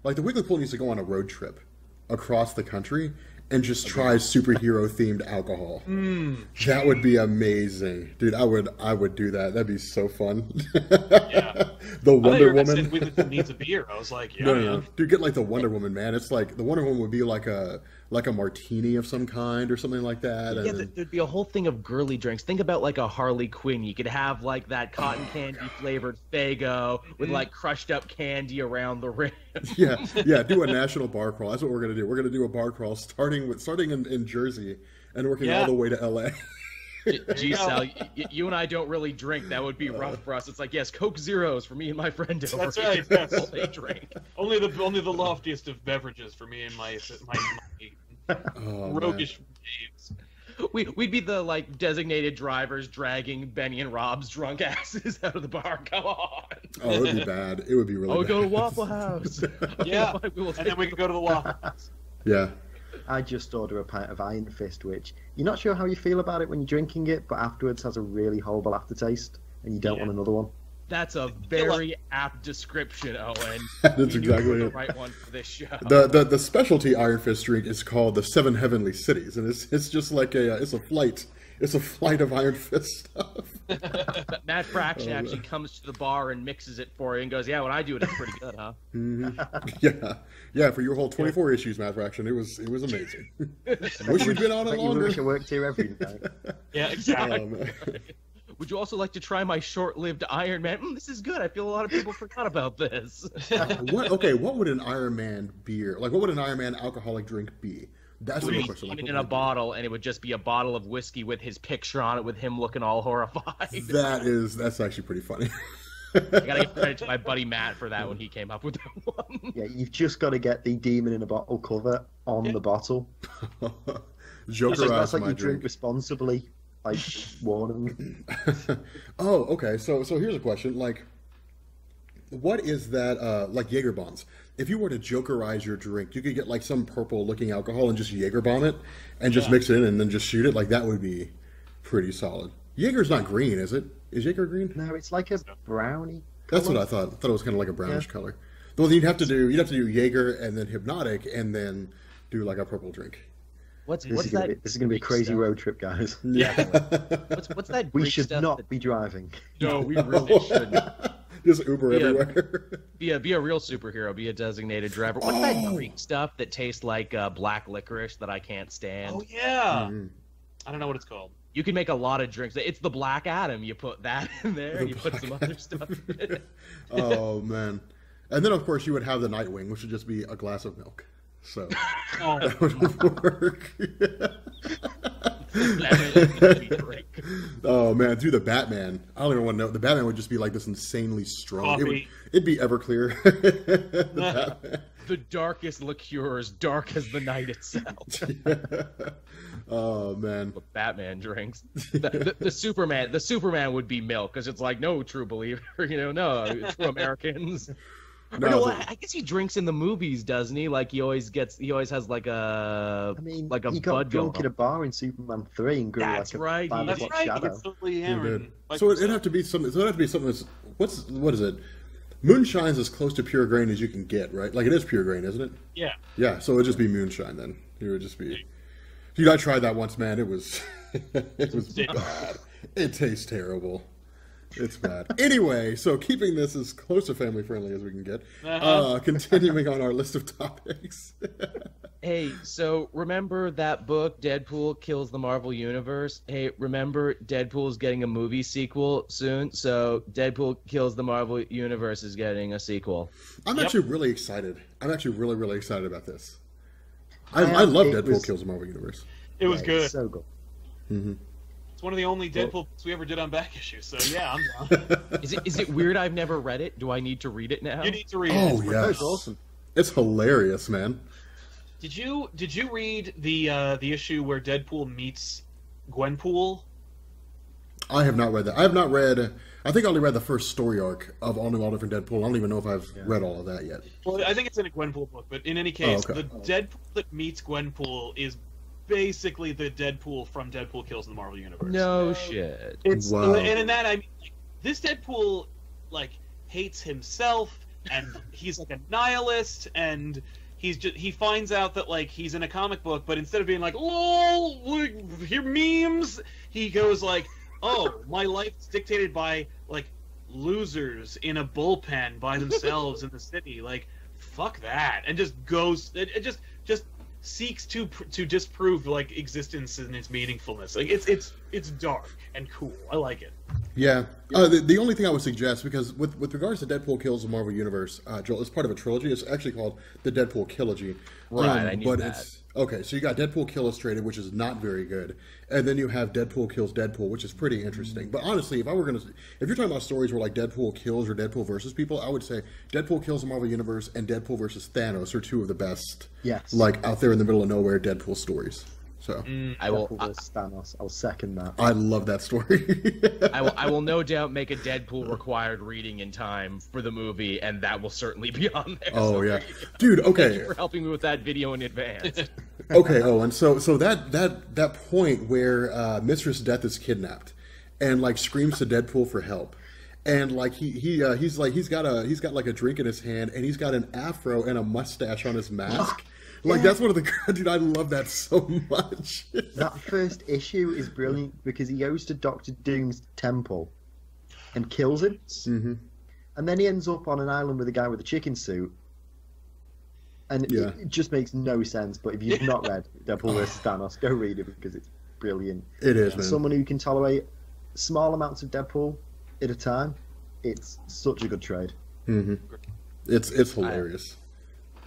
Like the Weekly Pool needs to go on a road trip across the country and just try superhero themed alcohol. That would be amazing, dude. I would do that. That'd be so fun. Yeah. The Wonder Woman. Said Weekly Pool needs a beer. I was like, yeah. No. Dude, get like the Wonder Woman, man. It's like the Wonder Woman would be like a martini of some kind or something like that. Yeah, there'd be a whole thing of girly drinks. Think about like a Harley Quinn. You could have like that cotton candy flavored Faygo with like crushed up candy around the rim. Yeah. Do a national bar crawl. That's what we're gonna do. We're gonna do a bar crawl starting in Jersey and working all the way to LA. Gee, Sal, you and I don't really drink. That would be rough for us. It's like, yes, Coke Zeros for me and my friend over. That's right. Yes. All they drink. Only the loftiest of beverages for me and my roguish games. We'd be the like designated drivers dragging Benny and Rob's drunk asses out of the bar. Come on. Oh, it would be bad. It would be really bad. Go to Waffle House. Yeah, and then we can go to the Waffle House. Yeah. I just order a pint of Iron Fist, which you're not sure how you feel about it when you're drinking it, but afterwards has a really horrible aftertaste, and you don't want another one. That's a very apt description, Owen. That's exactly the it. right one for this show. The specialty Iron Fist drink is called the Seven Heavenly Cities, and it's just like it's a flight of Iron Fist stuff. Matt Fraction actually comes to the bar and mixes it for you and goes, "Yeah, when I do it, it's pretty good, huh?" Yeah. For your whole 24 issues, Matt Fraction, it was amazing. Wish you'd been on it longer. You wish I worked here every day. Yeah, exactly. Would you also like to try my short-lived Iron Man? This is good. I feel a lot of people forgot about this. What would an Iron Man beer, like what would an Iron Man alcoholic drink be? That's the real question. Like, in a bottle, and it would just be a bottle of whiskey with his picture on it, with him looking all horrified. That's actually pretty funny. I gotta give credit to my buddy Matt for that when he came up with that one. Yeah, you've just got to get the demon in a bottle cover on the bottle. Joker that's like my you drink. drink responsibly. Like warning. Oh, okay. So here's a question. Like, what is that? Like Jaeger bombs. If you were to Jokerize your drink, you could get like some purple-looking alcohol and just Jaeger bomb it, and just mix it in and then just shoot it. Like that would be pretty solid. Jaeger's not green, is it? Is Jaeger green? No, it's like a brownie. That's what I thought. I thought it was kind of like a brownish color. Well, you'd have to do Jaeger and then Hypnotic and then do like a purple drink. What's This is going to be a crazy road trip, guys. Yeah. What's that? We Greek should stuff not be driving. No, we really shouldn't. Just Uber everywhere. Be a real superhero. Be a designated driver. What's that Greek stuff that tastes like black licorice that I can't stand? Oh yeah. I don't know what it's called. You can make a lot of drinks. It's the Black Adam. You put that in there. You put some other stuff in it. Oh man. And then of course you would have the Nightwing, which would just be a glass of milk. So that would work. Oh man, dude, the Batman. I don't even want to know. The Batman would just be like this insanely strong. It'd be Everclear. The darkest liqueurs, dark as the night itself. Oh man. What Batman drinks. The Superman would be milk, because it's like, no true believer, no true Americans. No, I guess he drinks in the movies, doesn't he? Like he always has like a he got drunk at a bar in Superman 3 and grew That's like a right. That's right. shadow. It's totally hammered. So it'd have to be something. So it'd have to be something that's what is it? Moonshine's as close to pure grain as you can get, right? Like it is pure grain, isn't it? Yeah. Yeah. So it'd just be moonshine then. It would just be. Dude, I tried that once, man. It was bad. It tastes terrible. It's bad. Anyway, so keeping this as close to family friendly as we can get, continuing on our list of topics. Hey, so remember that book, Deadpool Kills the Marvel Universe? Hey, remember Deadpool's getting a movie sequel soon? So Deadpool Kills the Marvel Universe is getting a sequel. I'm actually really excited. I'm actually really, really excited about this. I love Deadpool Kills the Marvel Universe. It was good. It's so good. Mm-hmm. It's one of the only Deadpool books we ever did on back issues, so yeah, I'm down. Is it weird I've never read it? Do I need to read it now? You need to read it. Oh yeah, That's awesome. It's hilarious, man. Did you read the issue where Deadpool meets Gwenpool? I have not read that. I have not read. I think I only read the first story arc of All New, All Different Deadpool. I don't even know if I've read all of that yet. Well, I think it's in a Gwenpool book, but in any case, okay. the Deadpool that meets Gwenpool is basically the Deadpool from Deadpool Kills in the Marvel Universe. No shit. It's Wow. And in that, I mean, like, this Deadpool, like, hates himself, and he's like a nihilist, and he finds out that, like, he's in a comic book, but instead of being like, lol, like, here memes, he goes like, oh, my life's dictated by, like, losers in a bullpen by themselves in the city. Like, fuck that. And just goes, it just seeks to disprove, like, existence and its meaningfulness. Like, it's dark and cool. I like it. Yeah. The only thing I would suggest, because with regards to Deadpool Kills the Marvel Universe, Joel, it's part of a trilogy. It's actually called the Deadpool Kilogy. Right, I knew that. Okay, so you got Deadpool Kill Illustrated, which is not very good, and then you have Deadpool Kills Deadpool, which is pretty interesting. But honestly, if you're talking about stories where like Deadpool kills or Deadpool versus people, I would say Deadpool Kills the Marvel Universe and Deadpool versus Thanos are two of the best, like out there in the middle of nowhere Deadpool stories. So Deadpool versus Thanos. I'll second that. I love that story. I will no doubt make a Deadpool required reading in time for the movie, and that will certainly be on there. Oh so yeah, dude. Okay, thank you for helping me with that video in advance. Okay, Owen. So that point where Mistress Death is kidnapped, and like screams to Deadpool for help, and like he's got like a drink in his hand, and he's got an afro and a mustache on his mask. Like, that's one of the... Dude, I love that so much. That first issue is brilliant because he goes to Doctor Doom's temple and kills him. Mm-hmm. And then he ends up on an island with a guy with a chicken suit. And it just makes no sense. But if you've not read Deadpool vs. Thanos, go read it because it's brilliant. It is, man. Someone who can tolerate small amounts of Deadpool at a time, it's such a good trade. Mm-hmm. It's hilarious.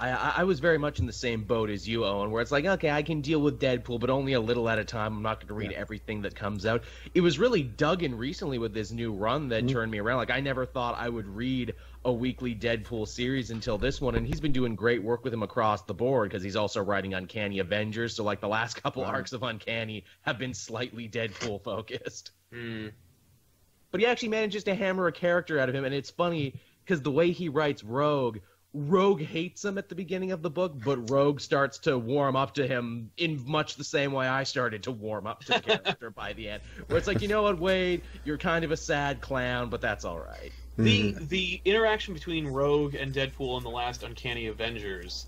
I was very much in the same boat as you, Owen, where it's like, okay, I can deal with Deadpool, but only a little at a time. I'm not going to read everything that comes out. It was really Duggan recently with this new run that turned me around. Like, I never thought I would read a weekly Deadpool series until this one, and he's been doing great work with him across the board because he's also writing Uncanny Avengers, so, like, the last couple arcs of Uncanny have been slightly Deadpool-focused. But he actually manages to hammer a character out of him, and it's funny because the way he writes Rogue hates him at the beginning of the book, but Rogue starts to warm up to him in much the same way I started to warm up to the character by the end. Where it's like, you know what, Wade, you're kind of a sad clown, but that's all right. The interaction between Rogue and Deadpool in the last Uncanny Avengers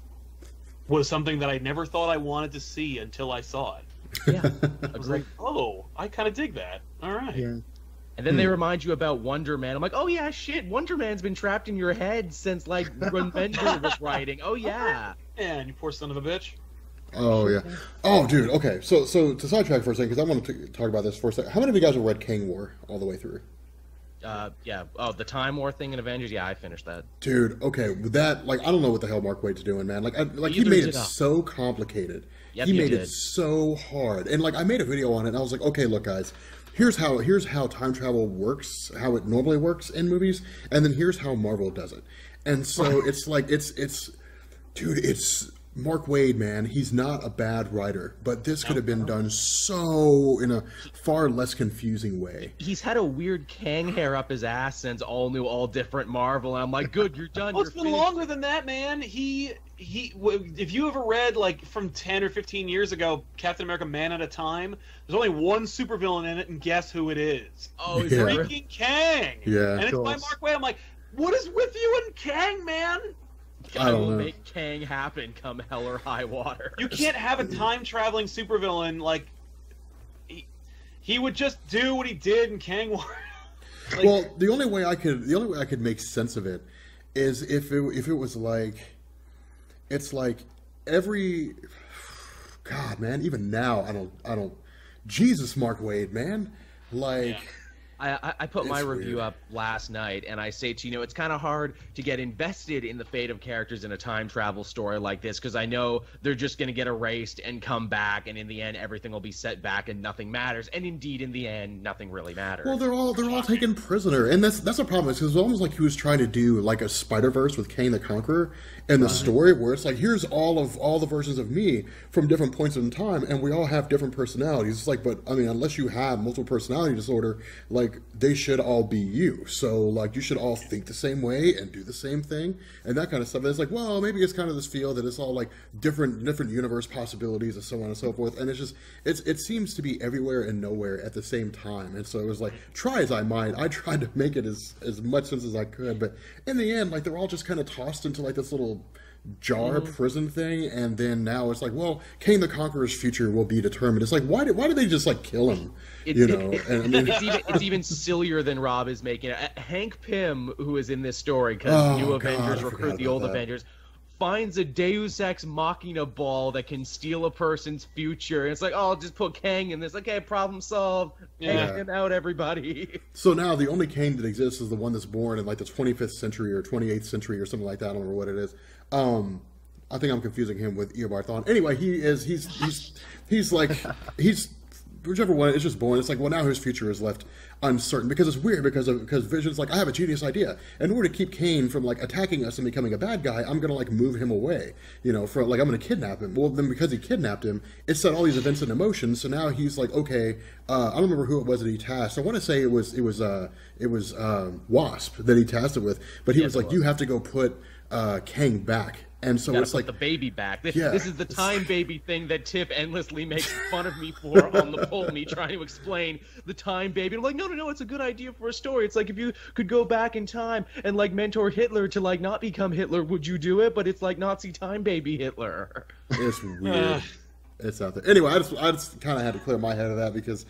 was something that I never thought I wanted to see until I saw it. Yeah, I was like, oh, I kind of dig that. All right. Yeah. And then they remind you about Wonder Man. I'm like, oh yeah, shit, Wonder Man's been trapped in your head since, like, when Bender was writing. Oh yeah. Man, you poor son of a bitch. Oh yeah. Oh dude. Okay. So to sidetrack for a second, because I want to talk about this for a second. How many of you guys have read Kang War all the way through? Yeah. Oh, the Time War thing in Avengers. Yeah, I finished that. Dude. Okay. With that, like, I don't know what the hell Mark Waid's doing, man. Like, he made it so complicated. Yep, he made it so hard. And like, I made a video on it, and I was like, okay, look, guys. Here's how time travel works, how it normally works in movies, and then here's how Marvel does it. And so it's like it's Mark Waid, man. He's not a bad writer, but this could have been done so in a far less confusing way. He's had a weird Kang hair up his ass since All New, All Different Marvel. And I'm like, good, you're done. Well, you're it's been finished. longer than that, man. If you ever read, like, from 10 or 15 years ago, Captain America: Man at a Time, there's only one supervillain in it, and guess who it is? Oh, Yeah. Freaking Kang! Yeah. And it's by Mark Waid. I'm like, what is with you and Kang, man? I will know. make Kang happen come hell or high water. You can't have a time-traveling supervillain, like, he would just do what he did in Kang War. Like, Well, the only way I could make sense of it is if it was like, it's like every, God, man, even now I don't Jesus, Mark Waid, man, like. Yeah. I put my It's review weird. up last night, and I say to it's kind of hard to get invested in the fate of characters in a time travel story like this, because I know they're just going to get erased and come back, and in the end, everything will be set back and nothing matters. And indeed, in the end, nothing really matters. Well, they're all taken prisoner, and that's the problem. Is it's almost like he was trying to do like a Spider-Verse with Kang the Conqueror in the story, where it's like, here's all the versions of me from different points in time, and we all have different personalities. It's like, but I mean, unless you have multiple personality disorder, like like they should all be you. So like you should all think the same way and do the same thing and that kind of stuff. And it's like, well, maybe it's kind of this feel that it's all like different universe possibilities and so on and so forth. And it's just it seems to be everywhere and nowhere at the same time. And so it was like, try as I might, I tried to make it as much sense as I could, but in the end, like they're all just kind of tossed into like this little jar prison thing, and then now it's like, well, Kang the Conqueror's future will be determined. It's like, why did they just like kill him? And I mean, it's even sillier than Rob is making it. Hank Pym, who is in this story, because new Avengers recruit the old Avengers, finds a Deus Ex Machina ball that can steal a person's future. And it's like, oh, I'll just put Kang in this. Okay, problem solved. Take him out, everybody. So now the only Kang that exists is the one that's born in like the 25th century or 28th century or something like that. I don't remember what it is. I think I'm confusing him with Eobard. Anyway, he's whichever one is just born. It's like, well, now his future is left uncertain because it's weird because Vision's like, I have a genius idea. In order to keep Kane from like attacking us and becoming a bad guy, I'm gonna like move him away. For like I'm gonna kidnap him. Well, then because he kidnapped him, it set all these events in motion. So now he's like, okay, I don't remember who it was that he tasked. I want to say it was Wasp that he tasked it with, but he was like, you have to go put Kang back. And so it's like the baby back. This is the time baby thing that Tiff endlessly makes fun of me for on the poll, me trying to explain the time baby. I'm like, no, it's a good idea for a story. It's like if you could go back in time and like mentor Hitler to like not become Hitler, would you do it? But it's like Nazi time baby Hitler. It's weird. It's out there. Anyway, I just kind of had to clear my head of that because,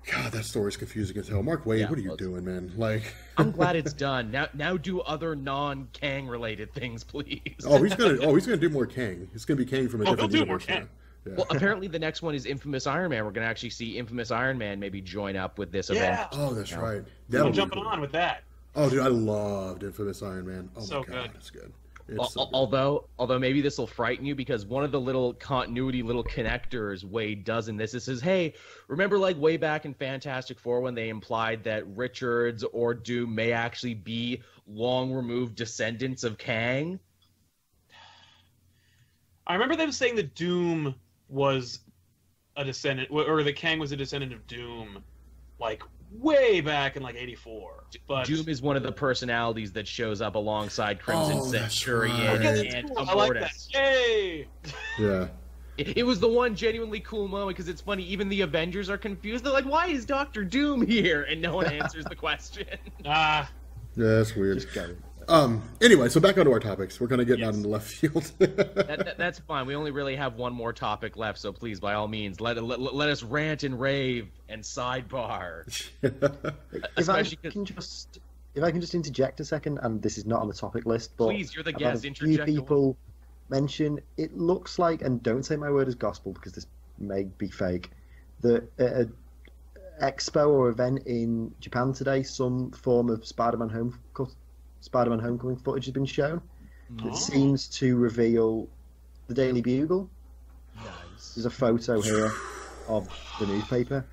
God, that story's confusing as hell. Mark Waid, what are you doing, man? Like, I'm glad it's done. Now do other non-Kang related things, please. He's gonna do more Kang. It's gonna be Kang from a different universe now. Yeah. Well, apparently the next one is Infamous Iron Man. We're gonna actually see Infamous Iron Man maybe join up with this event. Oh, that's right. I'm jumping on with that. Oh, dude, I loved Infamous Iron Man. Oh so my God, good. it's good. Although maybe this will frighten you because one of the little continuity little connectors Wade does in this, it says, hey, remember like way back in Fantastic Four when they implied that Richards or Doom may actually be long removed descendants of Kang? I remember them saying that Doom was a descendant, or that Kang was a descendant of Doom, like way back in like '84. But Doom is one of the personalities that shows up alongside Crimson Centurion and cool. I like that. Yay! Yeah. It was the one genuinely cool moment because it's funny. Even the Avengers are confused. They're like, "Why is Doctor Doom here?" And no one answers the question. Yeah, that's weird. Anyway, so back onto our topics. We're kind of getting out in the left field. That's fine. We only really have one more topic left, so please, by all means, let us rant and rave and sidebar. If I can just interject a second, and this is not on the topic list, but please, you're the guest. A few people mention it looks like, and don't take my word as gospel because this may be fake, that at an expo or event in Japan today, some form of Spider-Man Homecoming footage has been shown that seems to reveal the Daily Bugle. Nice. There's a photo here of the newspaper,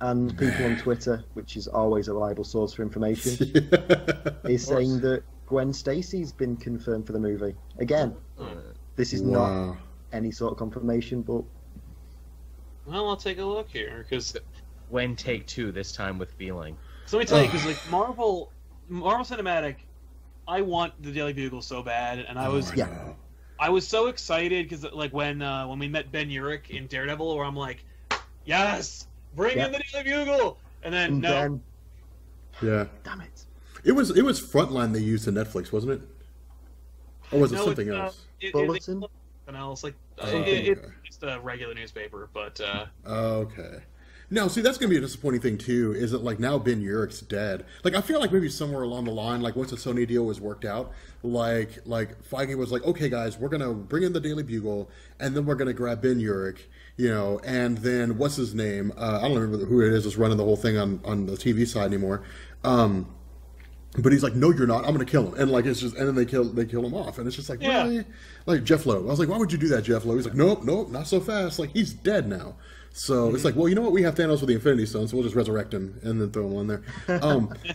and people on Twitter, which is always a reliable source for information, is saying that Gwen Stacy's been confirmed for the movie. Again, this is not any sort of confirmation, but... Well, I'll take a look here, because... When take two, this time with feeling. So let me tell you, because like Marvel Cinematic, I want the Daily Bugle so bad, and I was so excited because like when we met Ben Urich in Daredevil, where I'm like, yes, bring in the Daily Bugle, and then no, damn it, it was Frontline they used in Netflix, wasn't it? Or was it something else? Bulletin? Something else, like it's just a regular newspaper, but okay. No, see, that's going to be a disappointing thing, too, is that, like, now Ben Urich's dead. Like, I feel like maybe somewhere along the line, like, once the Sony deal was worked out, like Feige was like, okay, guys, we're going to bring in the Daily Bugle, and then we're going to grab Ben Urich, and then, what's his name? I don't remember who it is that's running the whole thing on the TV side anymore. But he's like, no, you're not. I'm going to kill him. And, like, it's just, and then they kill him off. And it's just like, really? Like, Jeff Lowe. I was like, why would you do that, Jeff Lowe? He's like, nope, not so fast. Like, he's dead now. So it's like, well, you know what? We have Thanos with the Infinity Stone, so we'll just resurrect him and then throw him on there.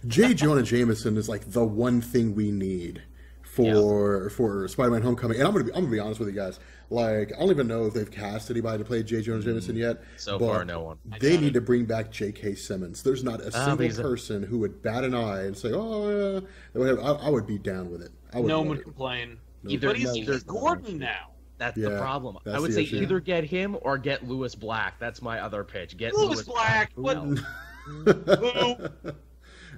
J. Jonah Jameson is like the one thing we need for Spider-Man: Homecoming. And I'm gonna be honest with you guys. Like, I don't even know if they've cast anybody to play J. Jonah Jameson yet. So far, no one. They need to bring back J.K. Simmons. There's not a single person who would bat an eye and say, "Oh, yeah." I would be down with it. No one would complain. But he's Gordon now. That's the problem. I would say either get him or get Lewis Black. That's my other pitch. Get Lewis Black. What?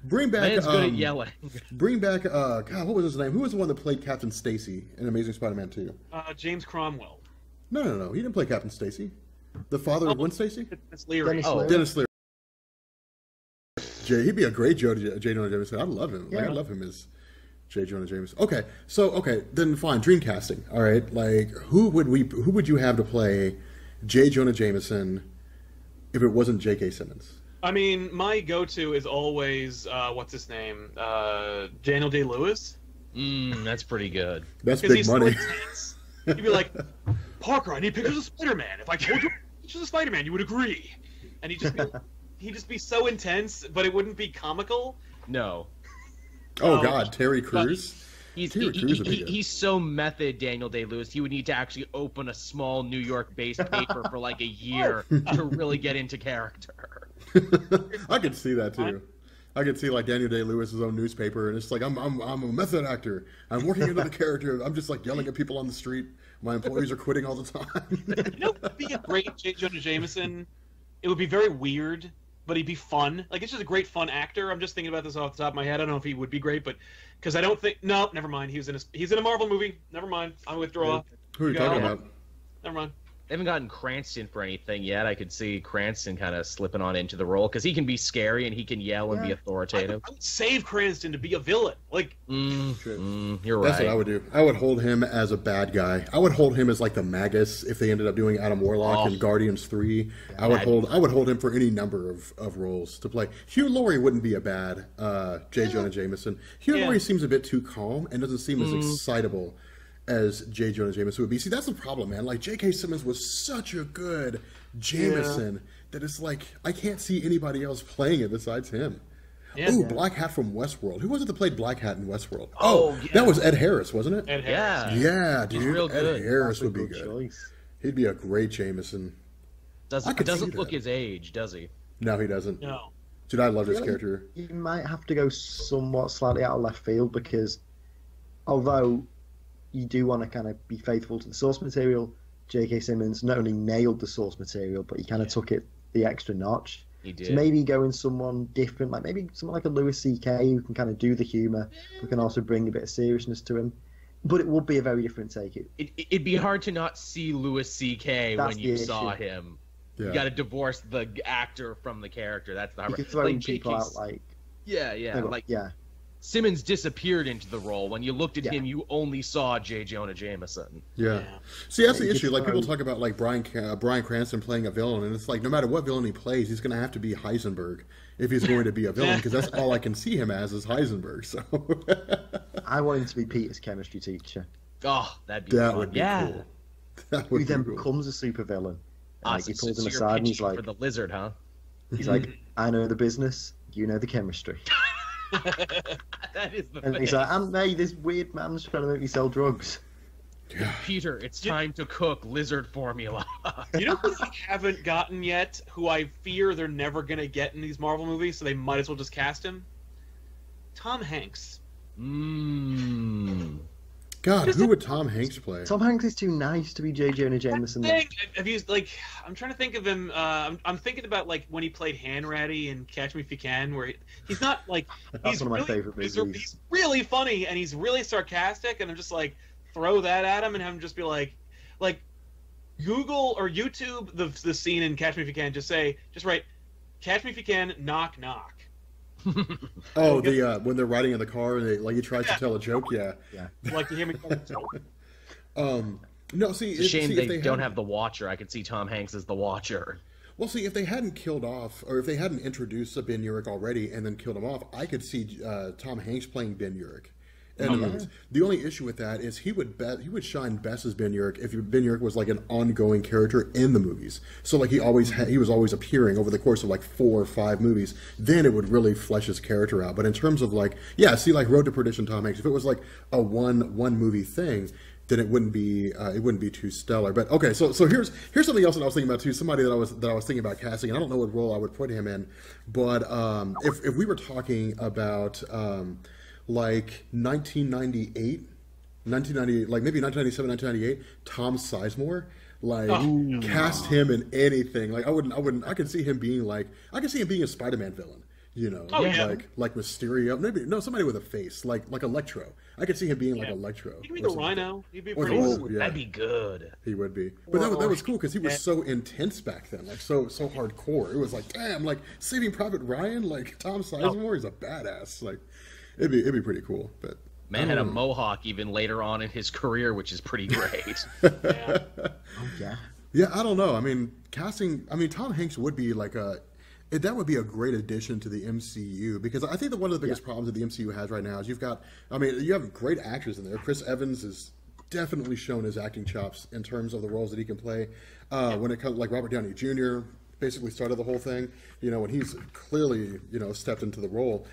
Bring back. Man's good at yelling. Bring back. God, what was his name? Who was the one that played Captain Stacy in Amazing Spider-Man 2? James Cromwell. No. He didn't play Captain Stacy. The father of Gwen Stacy. Dennis Leary. Dennis Leary. He'd be a great J. Jonah Jameson. I love him. Yeah. Like, I love him as J. Jonah Jameson. Okay, then fine. Dream casting. All right, like who would you have to play J. Jonah Jameson if it wasn't J.K. Simmons? I mean, my go-to is always what's his name, Daniel Day-Lewis. That's pretty good. That's big money. So you'd be like, Parker, I need pictures of Spider-Man. If I told you pictures of Spider-Man, you would agree. And he'd just be so intense, but it wouldn't be comical. No. Oh God, Terry Crews. He's so method, Daniel Day-Lewis. He would need to actually open a small New York-based paper for like a year to really get into character. I could see that too. I could see like Daniel Day-Lewis's own newspaper, and it's like I'm a method actor. I'm working into the character. I'm just like yelling at people on the street. My employees are quitting all the time. You know, it'd be a great J. Jonah Jameson. It would be very weird, but he'd be fun. Like, it's just a great fun actor. I'm just thinking about this off the top of my head. I don't know if he would be great, but because I don't think. No, never mind. He's in a Marvel movie. Never mind. I withdraw. Who are you talking about? Never mind. They haven't gotten Cranston for anything yet. I could see Cranston kind of slipping on into the role because he can be scary and he can yell and be authoritative. I would save Cranston to be a villain. Like, you're right. That's what I would do. I would hold him as a bad guy. I would hold him as like the Magus if they ended up doing Adam Warlock in Guardians 3. I would hold him for any number of roles to play. Hugh Laurie wouldn't be a bad J. Jonah Jameson. Hugh Laurie seems a bit too calm and doesn't seem as excitable as J. Jonah Jameson would be. See, that's the problem, man. Like, J.K. Simmons was such a good Jameson that it's like, I can't see anybody else playing it besides him. Yeah. Ooh, Black Hat from Westworld. Who was it that played Black Hat in Westworld? That was Ed Harris, wasn't it? Ed Harris. Yeah, dude. Ed Harris would be good. Choice. He'd be a great Jameson. Doesn't look his age, does he? No, he doesn't. No. Dude, I love this character. You might have to go somewhat slightly out of left field because although you do want to kind of be faithful to the source material, J.K. Simmons not only nailed the source material, but he kind of took it the extra notch. He did. So maybe going someone different, like maybe someone like a Louis C.K. who can kind of do the humour, but can also bring a bit of seriousness to him. But it would be a very different take. It'd be hard to not see Louis C.K. when you saw him. Yeah. You got to divorce the actor from the character. That's the hard part. You can throw people out like... Yeah. Simmons disappeared into the role. When you looked at him, you only saw J. Jonah Jameson. Yeah. See, that's the issue. Like, people talk about like Bryan Cranston playing a villain, and it's like no matter what villain he plays, he's going to have to be Heisenberg if he's going to be a villain, because that's all I can see him as is Heisenberg. So I want him to be Peter's chemistry teacher. Oh, that'd be fun. Would be cool. That would who then cool. becomes a supervillain. Awesome. He pulls him you're aside and he's pitching like, for the lizard, huh? He's like, I know the business, you know the chemistry. That is the And thing. he's like, hey, this weird man's trying to make me sell drugs. Peter, it's time to cook lizard formula. You know who I haven't gotten yet, who I fear they're never going to get in these Marvel movies, so they might as well just cast him? Tom Hanks. God, who would Tom Hanks play? Tom Hanks is too nice to be J. Jonah Jameson. Have you, like, I'm trying to think of him. I'm thinking about like when he played Hanratty in Catch Me If You Can, where he's not like That's one of my favorite movies. He's really funny and he's really sarcastic, and I'm just like throw that at him and have him just be like Google or YouTube the scene in Catch Me If You Can. Just write Catch Me If You Can, knock knock. Oh, when they're riding in the car and he tries to tell a joke, yeah. Like to hear me tell a joke. No, see, it's a shame they don't have the Watcher. I could see Tom Hanks as the Watcher. Well, see, if they hadn't killed off, or if they hadn't introduced Ben Urich already and then killed him off, I could see Tom Hanks playing Ben Urich, And the only issue with that is he would shine best as Ben Urich if Ben Urich was like an ongoing character in the movies. So like he was always appearing over the course of like 4 or 5 movies. Then it would really flesh his character out. But in terms of like like Road to Perdition, Tom Hanks, if it was like a one movie thing, then it wouldn't be too stellar. But okay, so here's something else that I was thinking about too. Somebody that I was thinking about casting, and I don't know what role I would put him in, but if we were talking about like 1998, like maybe 1997, 1998, Tom Sizemore, like cast him in anything. Like I could see him being a Spider-Man villain. You know, like Mysterio, somebody with a face, like Electro. I could see him being like Electro. He'd be the Rhino. He'd be pretty cool. That'd be good. He would be. But that was cool because he was so intense back then, like so hardcore. It was like, damn, like Saving Private Ryan, like Tom Sizemore is a badass. Like it'd be pretty cool. But man had a mohawk even later on in his career, which is pretty great. Yeah, I don't know. I mean, Tom Hanks would be like that would be a great addition to the MCU, because I think that one of the biggest problems that the MCU has right now is you have great actors in there. Chris Evans is definitely shown his acting chops in terms of the roles that he can play. When it comes, like Robert Downey Jr. basically started the whole thing, when he's clearly, stepped into the role.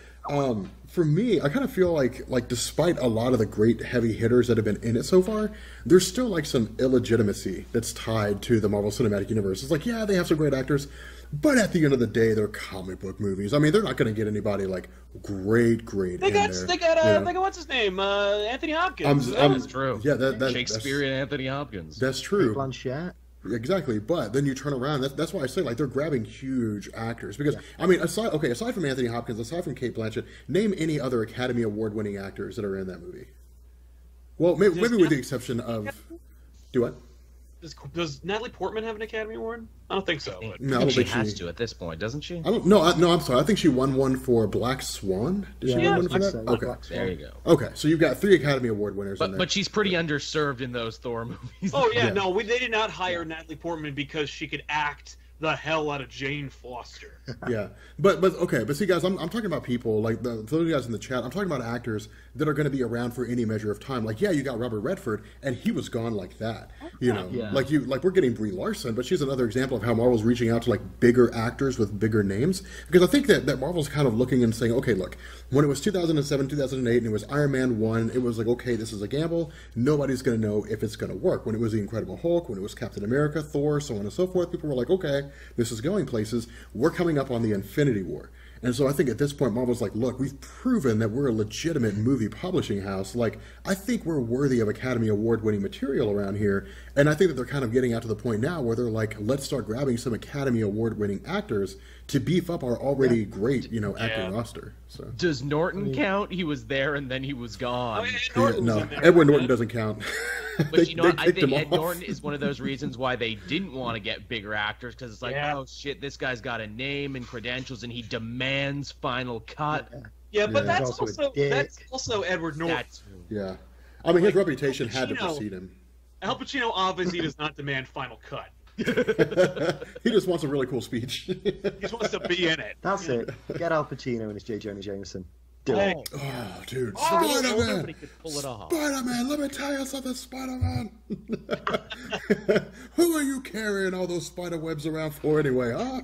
For me, I kind of feel like despite a lot of the great heavy hitters that have been in it so far, there's still like some illegitimacy that's tied to the Marvel Cinematic Universe. It's like, yeah, they have some great actors, but at the end of the day, they're comic book movies. I mean, they're not going to get anybody like great They got what's his name? Anthony Hopkins. That's true. Yeah, Shakespeare and Anthony Hopkins. That's true. Blanchett. Exactly, but then you turn around. That's why I say like they're grabbing huge actors, because I mean, aside from Anthony Hopkins, aside from Cate Blanchett, name any other Academy Award-winning actors that are in that movie. Well, maybe with the exception of, do what? Does Natalie Portman have an Academy Award? I don't think so. I think she has to at this point, doesn't she? No, I'm sorry. I think she won one for Black Swan. Did she win one for that? Okay, there you go. Okay, so you've got 3 Academy Award winners in there. But she's pretty underserved in those Thor movies. Oh yeah, no, they did not hire Natalie Portman because she could act the hell out of Jane Foster. Yeah, but see, guys, I'm talking about people like those of you guys in the chat. I'm talking about actors that are going to be around for any measure of time. Like, yeah, you got Robert Redford, and he was gone like that. Like we're getting Brie Larson, but she's another example of how Marvel's reaching out to like bigger actors with bigger names. Because I think that Marvel's kind of looking and saying, okay, look, when it was 2007, 2008, and it was Iron Man 1, it was like, okay, this is a gamble. Nobody's going to know if it's going to work. When it was the Incredible Hulk, when it was Captain America, Thor, so on and so forth, people were like, okay, this is going places. We're coming up on the Infinity War. And so I think at this point, Marvel's like, look, we've proven that we're a legitimate movie publishing house. Like, I think we're worthy of Academy Award-winning material around here. And I think that they're kind of getting out to the point now where they're like, let's start grabbing some Academy Award-winning actors to beef up our already great, acting roster. So does Norton count? He was there and then he was gone. No, Edward Norton doesn't count. But I think Ed Norton is one of those reasons why they didn't want to get bigger actors, because it's like, oh shit, this guy's got a name and credentials and he demands final cut. Yeah, but that's also Edward Norton. Yeah, I mean, his reputation had to precede him. Al Pacino obviously does not demand final cut. He just wants a really cool speech. He just wants to be in it. That's it. Get Al Pacino and his J. Jonah Jameson. Do it. Oh, dude. Spider-Man! Spider-Man, let me tell you something, Spider-Man. Who are you carrying all those spider webs around for anyway, huh?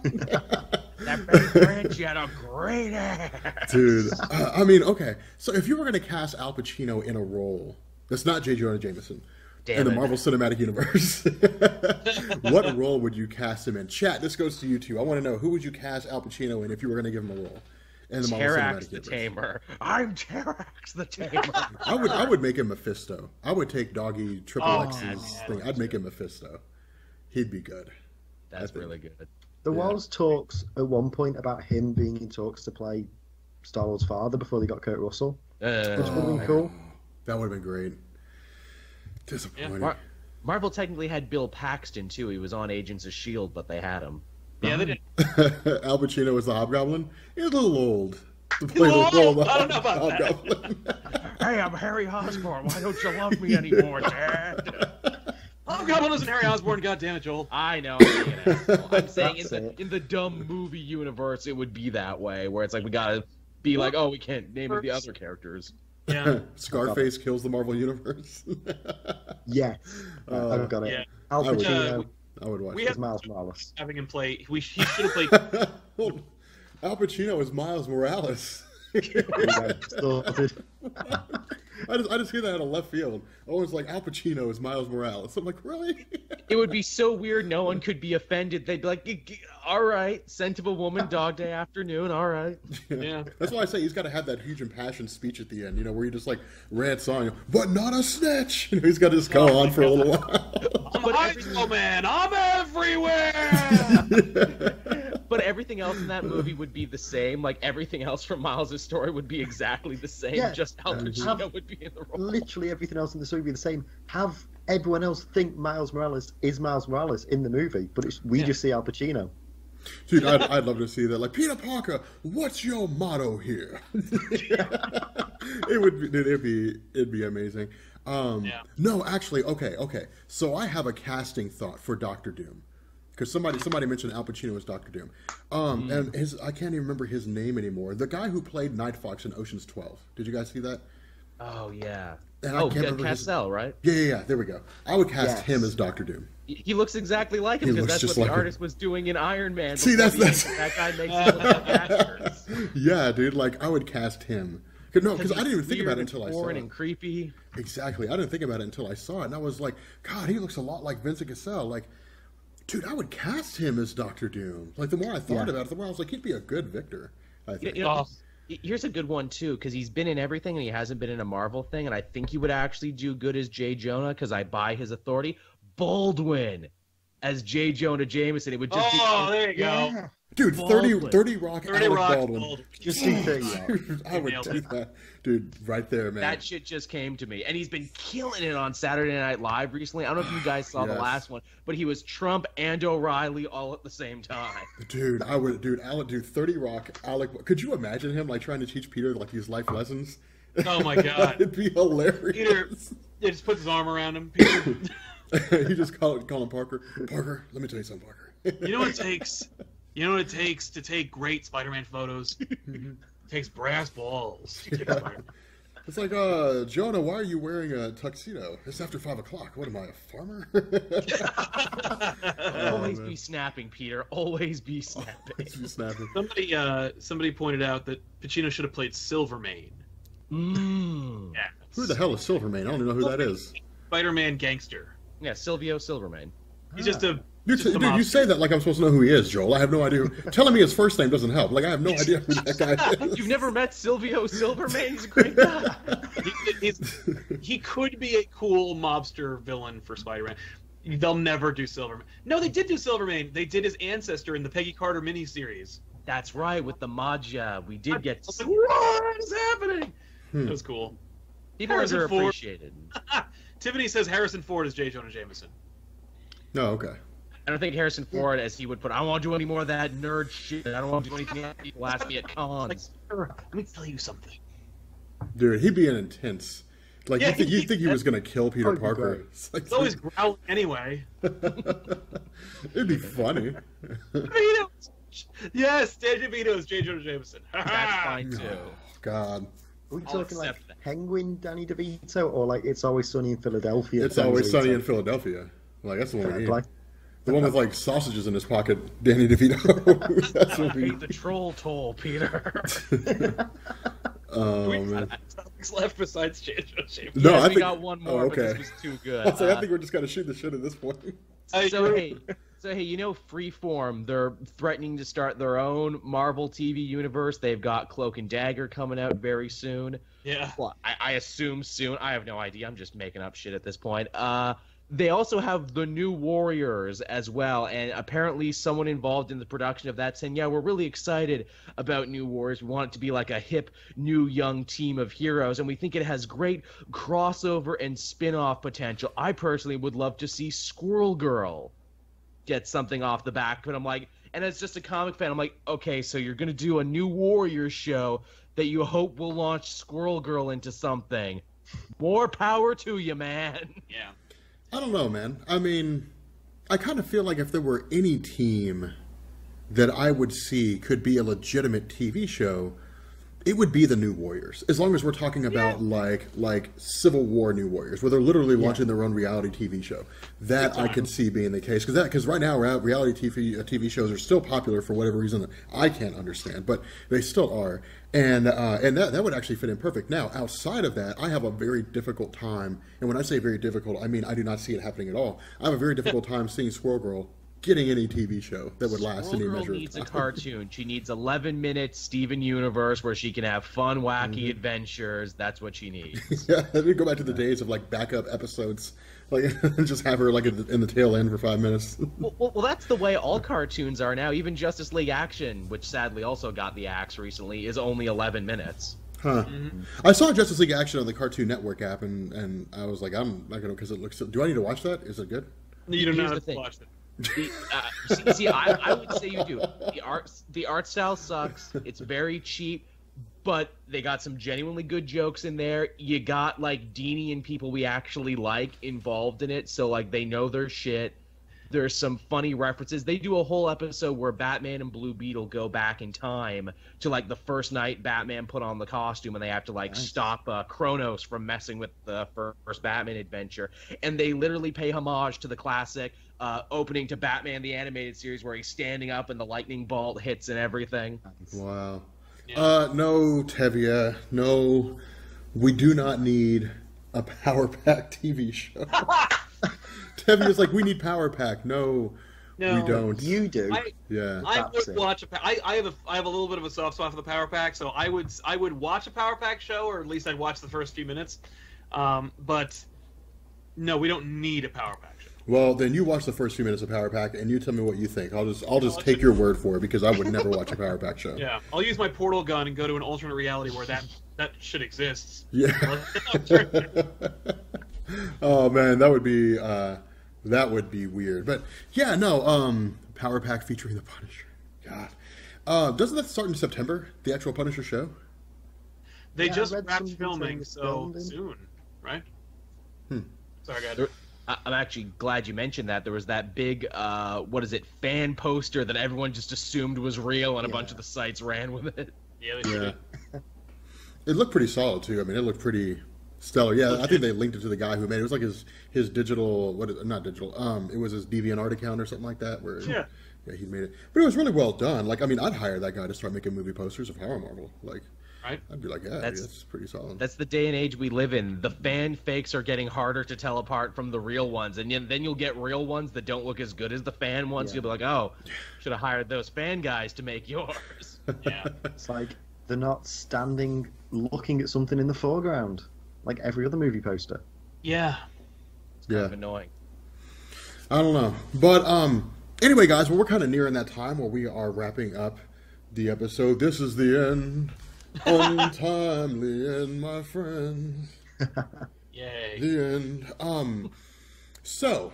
That big French, you had a great ass. Dude, I mean, okay. So if you were going to cast Al Pacino in a role that's not J. Jonah Jameson in the Marvel Cinematic Universe, what role would you cast him in? Chat, this goes to you two. I want to know, who would you cast Al Pacino in if you were going to give him a role? Terax the Tamer. I'm Terax the Tamer. I would make him Mephisto. I would take Doggy Triple X's thing. I'd make him Mephisto. He'd be good. That's really good. There was talks at one point about him being in talks to play Star-Lord's father before they got Kurt Russell, which would have been cool. That would have been great. Disappointing. Yeah. Marvel technically had Bill Paxton too. He was on Agents of S.H.I.E.L.D., but they had him. Yeah, they did. Al Pacino was the Hobgoblin. He's a little old to play the role of I don't know about Hobgoblin. Hey, I'm Harry Osborn. Why don't you love me anymore, Dad? Hobgoblin isn't Harry Osborn. God damn it, Joel. I know. I'm saying in the dumb movie universe, it would be that way, where it's like we gotta be like, oh, we can't name the other characters. Yeah. Scarface kills the Marvel Universe. Yes, I've got it. Yeah. Al Pacino I would watch We it. as Miles Morales. having him play. He should have played. Well, Al Pacino is Miles Morales. Sorted. I just hear that out of left field. I was like, Al Pacino is Miles Morales. I'm like, really? It would be so weird. No one could be offended. They'd be like, all right, scent of a woman, dog day afternoon. All right. Yeah. That's why I say he's got to have that huge impassioned speech at the end, where he just like rants on, but not a snitch. He's got to just go on for a little while. I'm high school man. I'm everywhere. But everything else in that movie would be the same. Like, everything else from Miles' story would be exactly the same. Yeah. Just Al Pacino would be in the role. Literally everything else in the story would be the same. Have everyone else think Miles Morales is Miles Morales in the movie, but we just see Al Pacino. Dude, I'd love to see that. Like, Peter Parker, what's your motto here? It'd be amazing. No, actually, okay. So I have a casting thought for Doctor Doom. Because somebody mentioned Al Pacino as Doctor Doom. And I can't even remember his name anymore. The guy who played Night Fox in Ocean's 12. Did you guys see that? Oh, yeah. And I can't remember Cassell, right? Yeah, there we go. I would cast him as Doctor Doom. He looks exactly like him, because that's what the artist was doing in Iron Man. See, that's that guy makes it look like actors. Yeah, dude, like, I would cast him. No, because I didn't even think about it until I saw it. And creepy. Exactly. I didn't think about it until I saw it, and I was like, God, he looks a lot like Vincent Cassell. Like, dude, I would cast him as Doctor Doom. Like, the more I thought about it, the more I was like, he'd be a good Victor, I think. Here's a good one, too, because he's been in everything, and he hasn't been in a Marvel thing, and I think he would actually do good as J. Jonah, because I buy his authority. Baldwin as J. Jonah Jameson. It would just be... there you go. Dude, 30 Rock, 30 Alec Rock, Baldwin. Just do 30 Rock. I would do that. Dude, right there, man. That shit just came to me. And he's been killing it on Saturday Night Live recently. I don't know if you guys saw the last one, but he was Trump and O'Reilly all at the same time. Dude, 30 Rock, Alec. Could you imagine him, like, trying to teach Peter, like, these life lessons? Oh, my God. It'd be hilarious. Peter, just puts his arm around him. Peter. He just call him Parker. Parker, let me tell you something, Parker. You know what it takes? You know what it takes to take great Spider-Man photos? It takes brass balls. It's like, Jonah, why are you wearing a tuxedo? It's after 5 o'clock. What am I, a farmer? Always be snapping, Peter. Always be snapping. Somebody pointed out that Pacino should have played Silvermane. Yeah. Who the hell is Silvermane? I don't even know who that is. Spider-Man gangster. Yeah, Silvio Silvermane. He's just a... Dude, you say that like I'm supposed to know who he is, Joel. I have no idea. Telling me his first name doesn't help. Like, I have no idea who that guy is. You've never met Silvio Silvermane? He's a great guy. He could be a cool mobster villain for Spider-Man. They'll never do Silvermane. No, they did do Silvermane. They did his ancestor in the Peggy Carter miniseries. That's right, with the Maja. We did get... I was like, what is happening? That was cool. People underappreciated. Tiffany says Harrison Ford is J. Jonah Jameson. No, okay. I don't think Harrison Ford, as he would put, I don't want to do any more of that nerd shit. I don't want to do anything else people ask me at cons. Let me tell you something. Dude, he'd be an intense. Like, you think he was going to kill Peter Parker. It's always growling anyway. It'd be funny. Yes, Dan DeVito's J. Jonah Jameson. That's fine, too. Oh, God. Are we talking like Penguin Danny DeVito, or like It's Always Sunny in Philadelphia? It's Always Sunny in Philadelphia. Like, that's the one we need. The one with, like, sausages in his pocket, Danny DeVito. That's what we... the troll toll, Peter. Oh, man. Topics left besides J. Jonah Jameson. No, yes, I think... we got one more, but this was too good. I think we're just going to shoot the shit at this point. So hey, Freeform, they're threatening to start their own Marvel TV universe. They've got Cloak and Dagger coming out very soon. Yeah. Well, I assume soon. I have no idea. I'm just making up shit at this point. They also have the New Warriors as well, and apparently someone involved in the production of that saying, yeah, we're really excited about New Warriors. We want it to be like a hip, new, young team of heroes, and we think it has great crossover and spin-off potential. I personally would love to see Squirrel Girl get something off the back, but I'm like, and as just a comic fan, I'm like, okay, so you're going to do a New Warriors show that you hope will launch Squirrel Girl into something. More power to you, man. Yeah. I don't know, man. I mean, I kind of feel like if there were any team that I would see could be a legitimate TV show, It would be the New Warriors, as long as we're talking about like Civil War New Warriors, where they're literally launching their own reality TV show. That I could see being the case, because right now reality TV shows are still popular for whatever reason that I can't understand, but they still are, and that would actually fit in perfect. Now, outside of that, I have a very difficult time, and when I say very difficult, I mean I do not see it happening at all. I have a very difficult time seeing Squirrel Girl getting any TV show that would last any measure of time. Needs a cartoon. She needs 11 minutes Steven Universe where she can have fun, wacky adventures. That's what she needs. Yeah, let me go back to the days of like backup episodes, like and just have her like in the tail end for 5 minutes. Well, that's the way all cartoons are now. Even Justice League Action, which sadly also got the axe recently, is only 11 minutes. Huh. I saw Justice League Action on the Cartoon Network app, and I was like, I'm not gonna, because it looks. Do I need to watch that? Is it good? You don't have to watch it. I would say you do. The art style sucks. It's very cheap, but they got some genuinely good jokes in there. You got like Deanie and people we actually like involved in it, so like they know their shit. There's some funny references. They do a whole episode where Batman and Blue Beetle go back in time to like the first night Batman put on the costume, and they have to like stop Kronos from messing with the first Batman adventure. And they literally pay homage to the classic opening to Batman the Animated Series, where he's standing up and the lightning bolt hits and everything. Wow. Yeah. No, Tevia. No, we do not need a Power Pack TV show. Tevia's like, we need Power Pack. No, we don't. You do. I would watch I have a little bit of a soft spot for the Power Pack, so I would watch a Power Pack show, or at least I'd watch the first few minutes. But no, we don't need a Power Pack show. Well, then you watch the first few minutes of Power Pack, and you tell me what you think. I'll just take your word for it, because I would never watch a Power Pack show. Yeah, I'll use my portal gun and go to an alternate reality where that shit exists. Yeah. Oh man, that would be weird. But yeah, no. Power Pack featuring the Punisher. God, doesn't that start in September? The actual Punisher show. They just wrapped filming, so soon, right? Sorry, guys. I'm actually glad you mentioned that. There was that big, fan poster that everyone just assumed was real, and a bunch of the sites ran with it. Yeah, they did. It looked pretty solid too. I mean, it looked pretty stellar. Yeah, I think they linked it to the guy who made it. It was like his digital, not digital. It was his DeviantArt account or something like that. Where he made it. But it was really well done. Like, I mean, I'd hire that guy to start making movie posters of Horror Marvel. Like, right? I'd be like, yeah, that's pretty solid. That's the day and age we live in. The fan fakes are getting harder to tell apart from the real ones, and then you'll get real ones that don't look as good as the fan ones. You'll be like, oh, should have hired those fan guys to make yours. Yeah, it's like they're not standing looking at something in the foreground like every other movie poster. Yeah, it's kind of annoying. I don't know, but anyway, guys, we're kind of nearing that time where we are wrapping up the episode. This is the end. Untimely end, my friends. Yay. The end. So,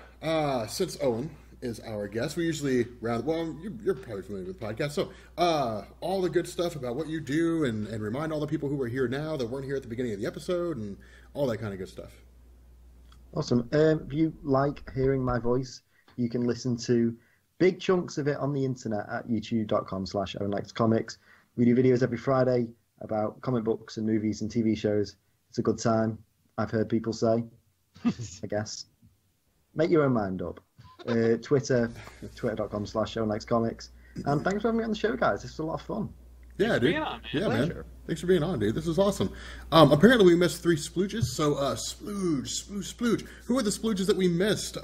since Owen is our guest, we usually you're probably familiar with the podcast, so all the good stuff about what you do, and remind all the people who are here now that weren't here at the beginning of the episode, and all that kind of good stuff. Awesome. If you like hearing my voice, you can listen to big chunks of it on the internet at youtube.com/OwenLikesComics. We do videos every Friday about comic books and movies and TV shows. It's a good time, I've heard people say. I guess. Make your own mind up. Twitter.com/OwenLikesComics. And thanks for having me on the show, guys. This was a lot of fun. Yeah, dude. Yeah, man. Thanks for being on, dude. This is awesome. Apparently we missed 3 splooges. So, splooge. Who are the splooges that we missed?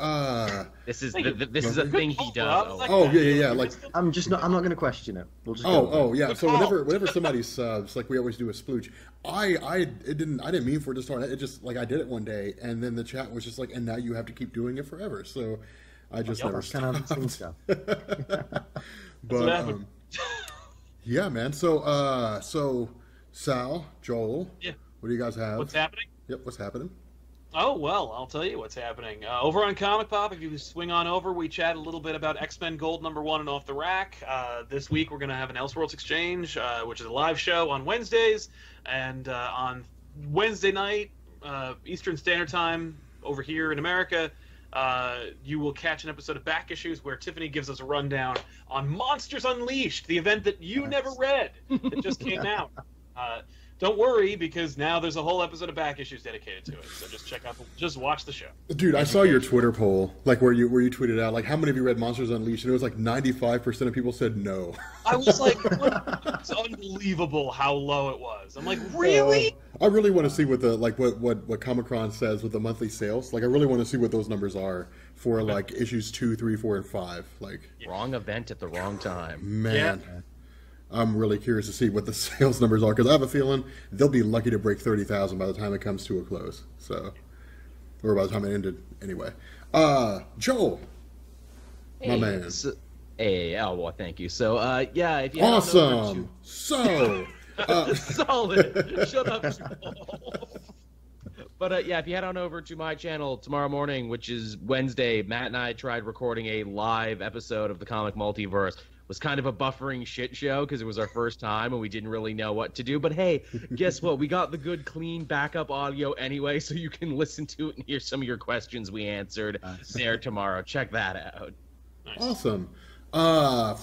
This is a thing he does. Yeah. Like, I'm not going to question it. We'll just yeah. So whenever somebody subs, like we always do a splooge. I didn't mean for it to start. It just like I did it one day, and then the chat was just like, and now you have to keep doing it forever. So I just never stopped. But yeah, man. So Sal, Joel, what do you guys have? What's happening? Yep, what's happening? Oh, well, I'll tell you what's happening. Over on Comic Pop, if you swing on over, we chat a little bit about X-Men Gold #1 and Off the Rack. This week we're going to have an Elseworlds Exchange, which is a live show on Wednesdays. And on Wednesday night, Eastern Standard Time, over here in America, you will catch an episode of Back Issues where Tiffany gives us a rundown on Monsters Unleashed, the event that you never read that just came out. Don't worry, because now there's a whole episode of back issues dedicated to it. So just watch the show. Dude, I saw your Twitter poll, like where you tweeted out, like, how many of you read Monsters Unleashed? And it was like 95% of people said no. I was like, it's unbelievable how low it was. I'm like, really? I really want to see what the what Comic-Con says with the monthly sales. Like, I really want to see what those numbers are for like issues 2, 3, 4, and 5. Like, wrong event at the wrong time. Man. Yeah. I'm really curious to see what the sales numbers are, because I have a feeling they'll be lucky to break 30,000 by the time it comes to a close. So, or by the time it ended, anyway. Joel, my man. Well, thank you. So, yeah, if you awesome. Solid. Shut up, Joel. But yeah, if you head on over to my channel tomorrow morning, which is Wednesday, Matt and I tried recording a live episode of the Comic Multiverse. Was kind of a buffering shit show because it was our first time and we didn't really know what to do. But hey, guess what? We got the good, clean backup audio anyway, so you can listen to it and hear some of your questions we answered there tomorrow. Check that out. Nice. Awesome. I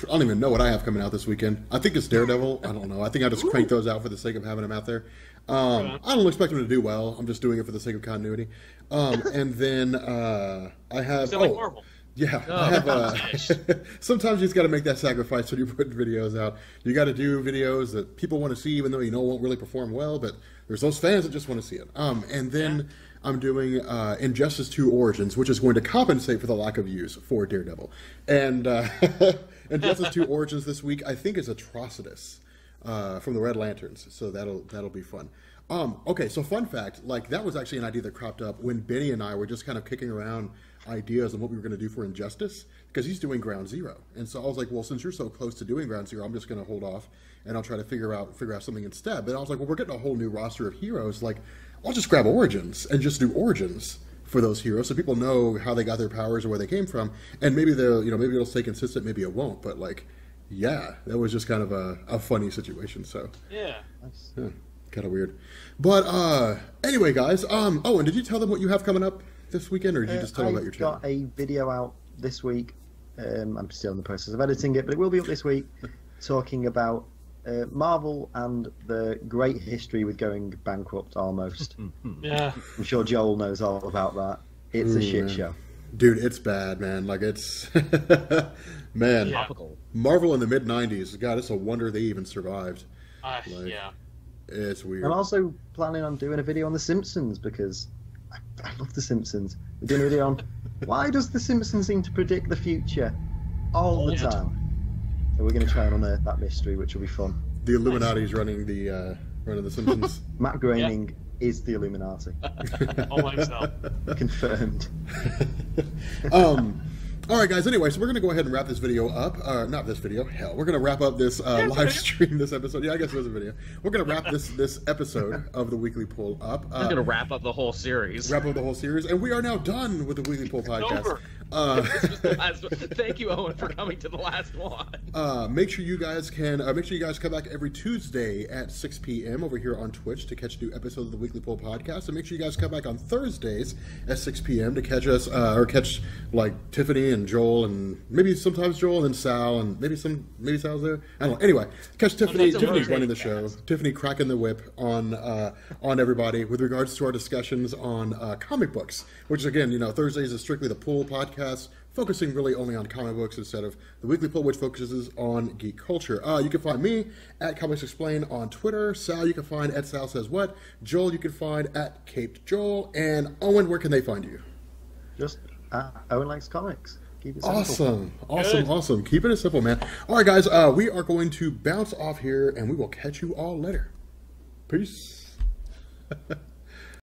don't even know what I have coming out this weekend. I think it's Daredevil. I don't know. I think I just crank those out for the sake of having them out there. I don't expect them to do well. I'm just doing it for the sake of continuity. And then I have... like Marvel. Yeah, I have. Sometimes you just got to make that sacrifice when you put videos out. You got to do videos that people want to see, even though you know won't really perform well. But there's those fans that just want to see it. And then I'm doing Injustice 2 Origins, which is going to compensate for the lack of views for Daredevil. And Injustice 2 Origins this week, I think, is Atrocitus from the Red Lanterns. So that'll be fun. Okay, so fun fact, like that was actually an idea that cropped up when Benny and I were just kind of kicking around ideas on what we were going to do for Injustice, because he's doing Ground Zero. And so I was like, well, since you're so close to doing Ground Zero, I'm just going to hold off and I'll try to figure out something instead. But I was like, well, we're getting a whole new roster of heroes. Like, I'll just grab Origins and just do Origins for those heroes so people know how they got their powers or where they came from. And maybe maybe it'll stay consistent, maybe it won't. But like, yeah, that was just kind of a funny situation. So yeah. Kind of weird. But anyway, guys, and did you tell them what you have coming up this weekend, or did you just tell them about your channel? I've got a video out this week. I'm still in the process of editing it, but it will be up this week, talking about Marvel and the great history with going bankrupt almost. Yeah. I'm sure Joel knows all about that. It's a shit show. Dude, it's bad, man. Like, it's... man, Marvel in the mid-90s, God, it's a wonder they even survived. Yeah. It's weird. I'm also planning on doing a video on The Simpsons, because I love The Simpsons. We're doing a video on why does The Simpsons seem to predict the future all the time. So we're going to try and unearth that mystery, which will be fun. The Illuminati's running the Simpsons. Matt Groening is the Illuminati. All by himself. Confirmed. All right, guys. Anyway, so we're going to go ahead and wrap this video up. Not this video. Hell, we're going to wrap up this live stream, this episode. Yeah, I guess it was a video. We're going to wrap this episode of the Weekly Pull up. We're going to wrap up the whole series. And we are now done with the Weekly Pull podcast. Over. Thank you, Owen, for coming to the last one. Make sure you guys come back every Tuesday at 6 p.m. over here on Twitch to catch new episodes of the Weekly Pull podcast. And make sure you guys come back on Thursdays at 6 p.m. to catch us or catch like Tiffany and Joel, and maybe sometimes Joel and Sal, and maybe Sal's there. I don't know. Anyway, catch Tiffany. Tiffany's running the show. Tiffany cracking the whip on everybody with regards to our discussions on comic books, which again, Thursdays is strictly the Pull podcast, focusing really only on comic books instead of the Weekly Pull, which focuses on geek culture. You can find me at Comics Explain on Twitter. Sal, you can find at Sal Says What. Joel, you can find at Caped Joel. And Owen, where can they find you? Just Owen Likes Comics. Keep it simple. Awesome. Keeping it simple, man. All right, guys, we are going to bounce off here, and we will catch you all later. Peace.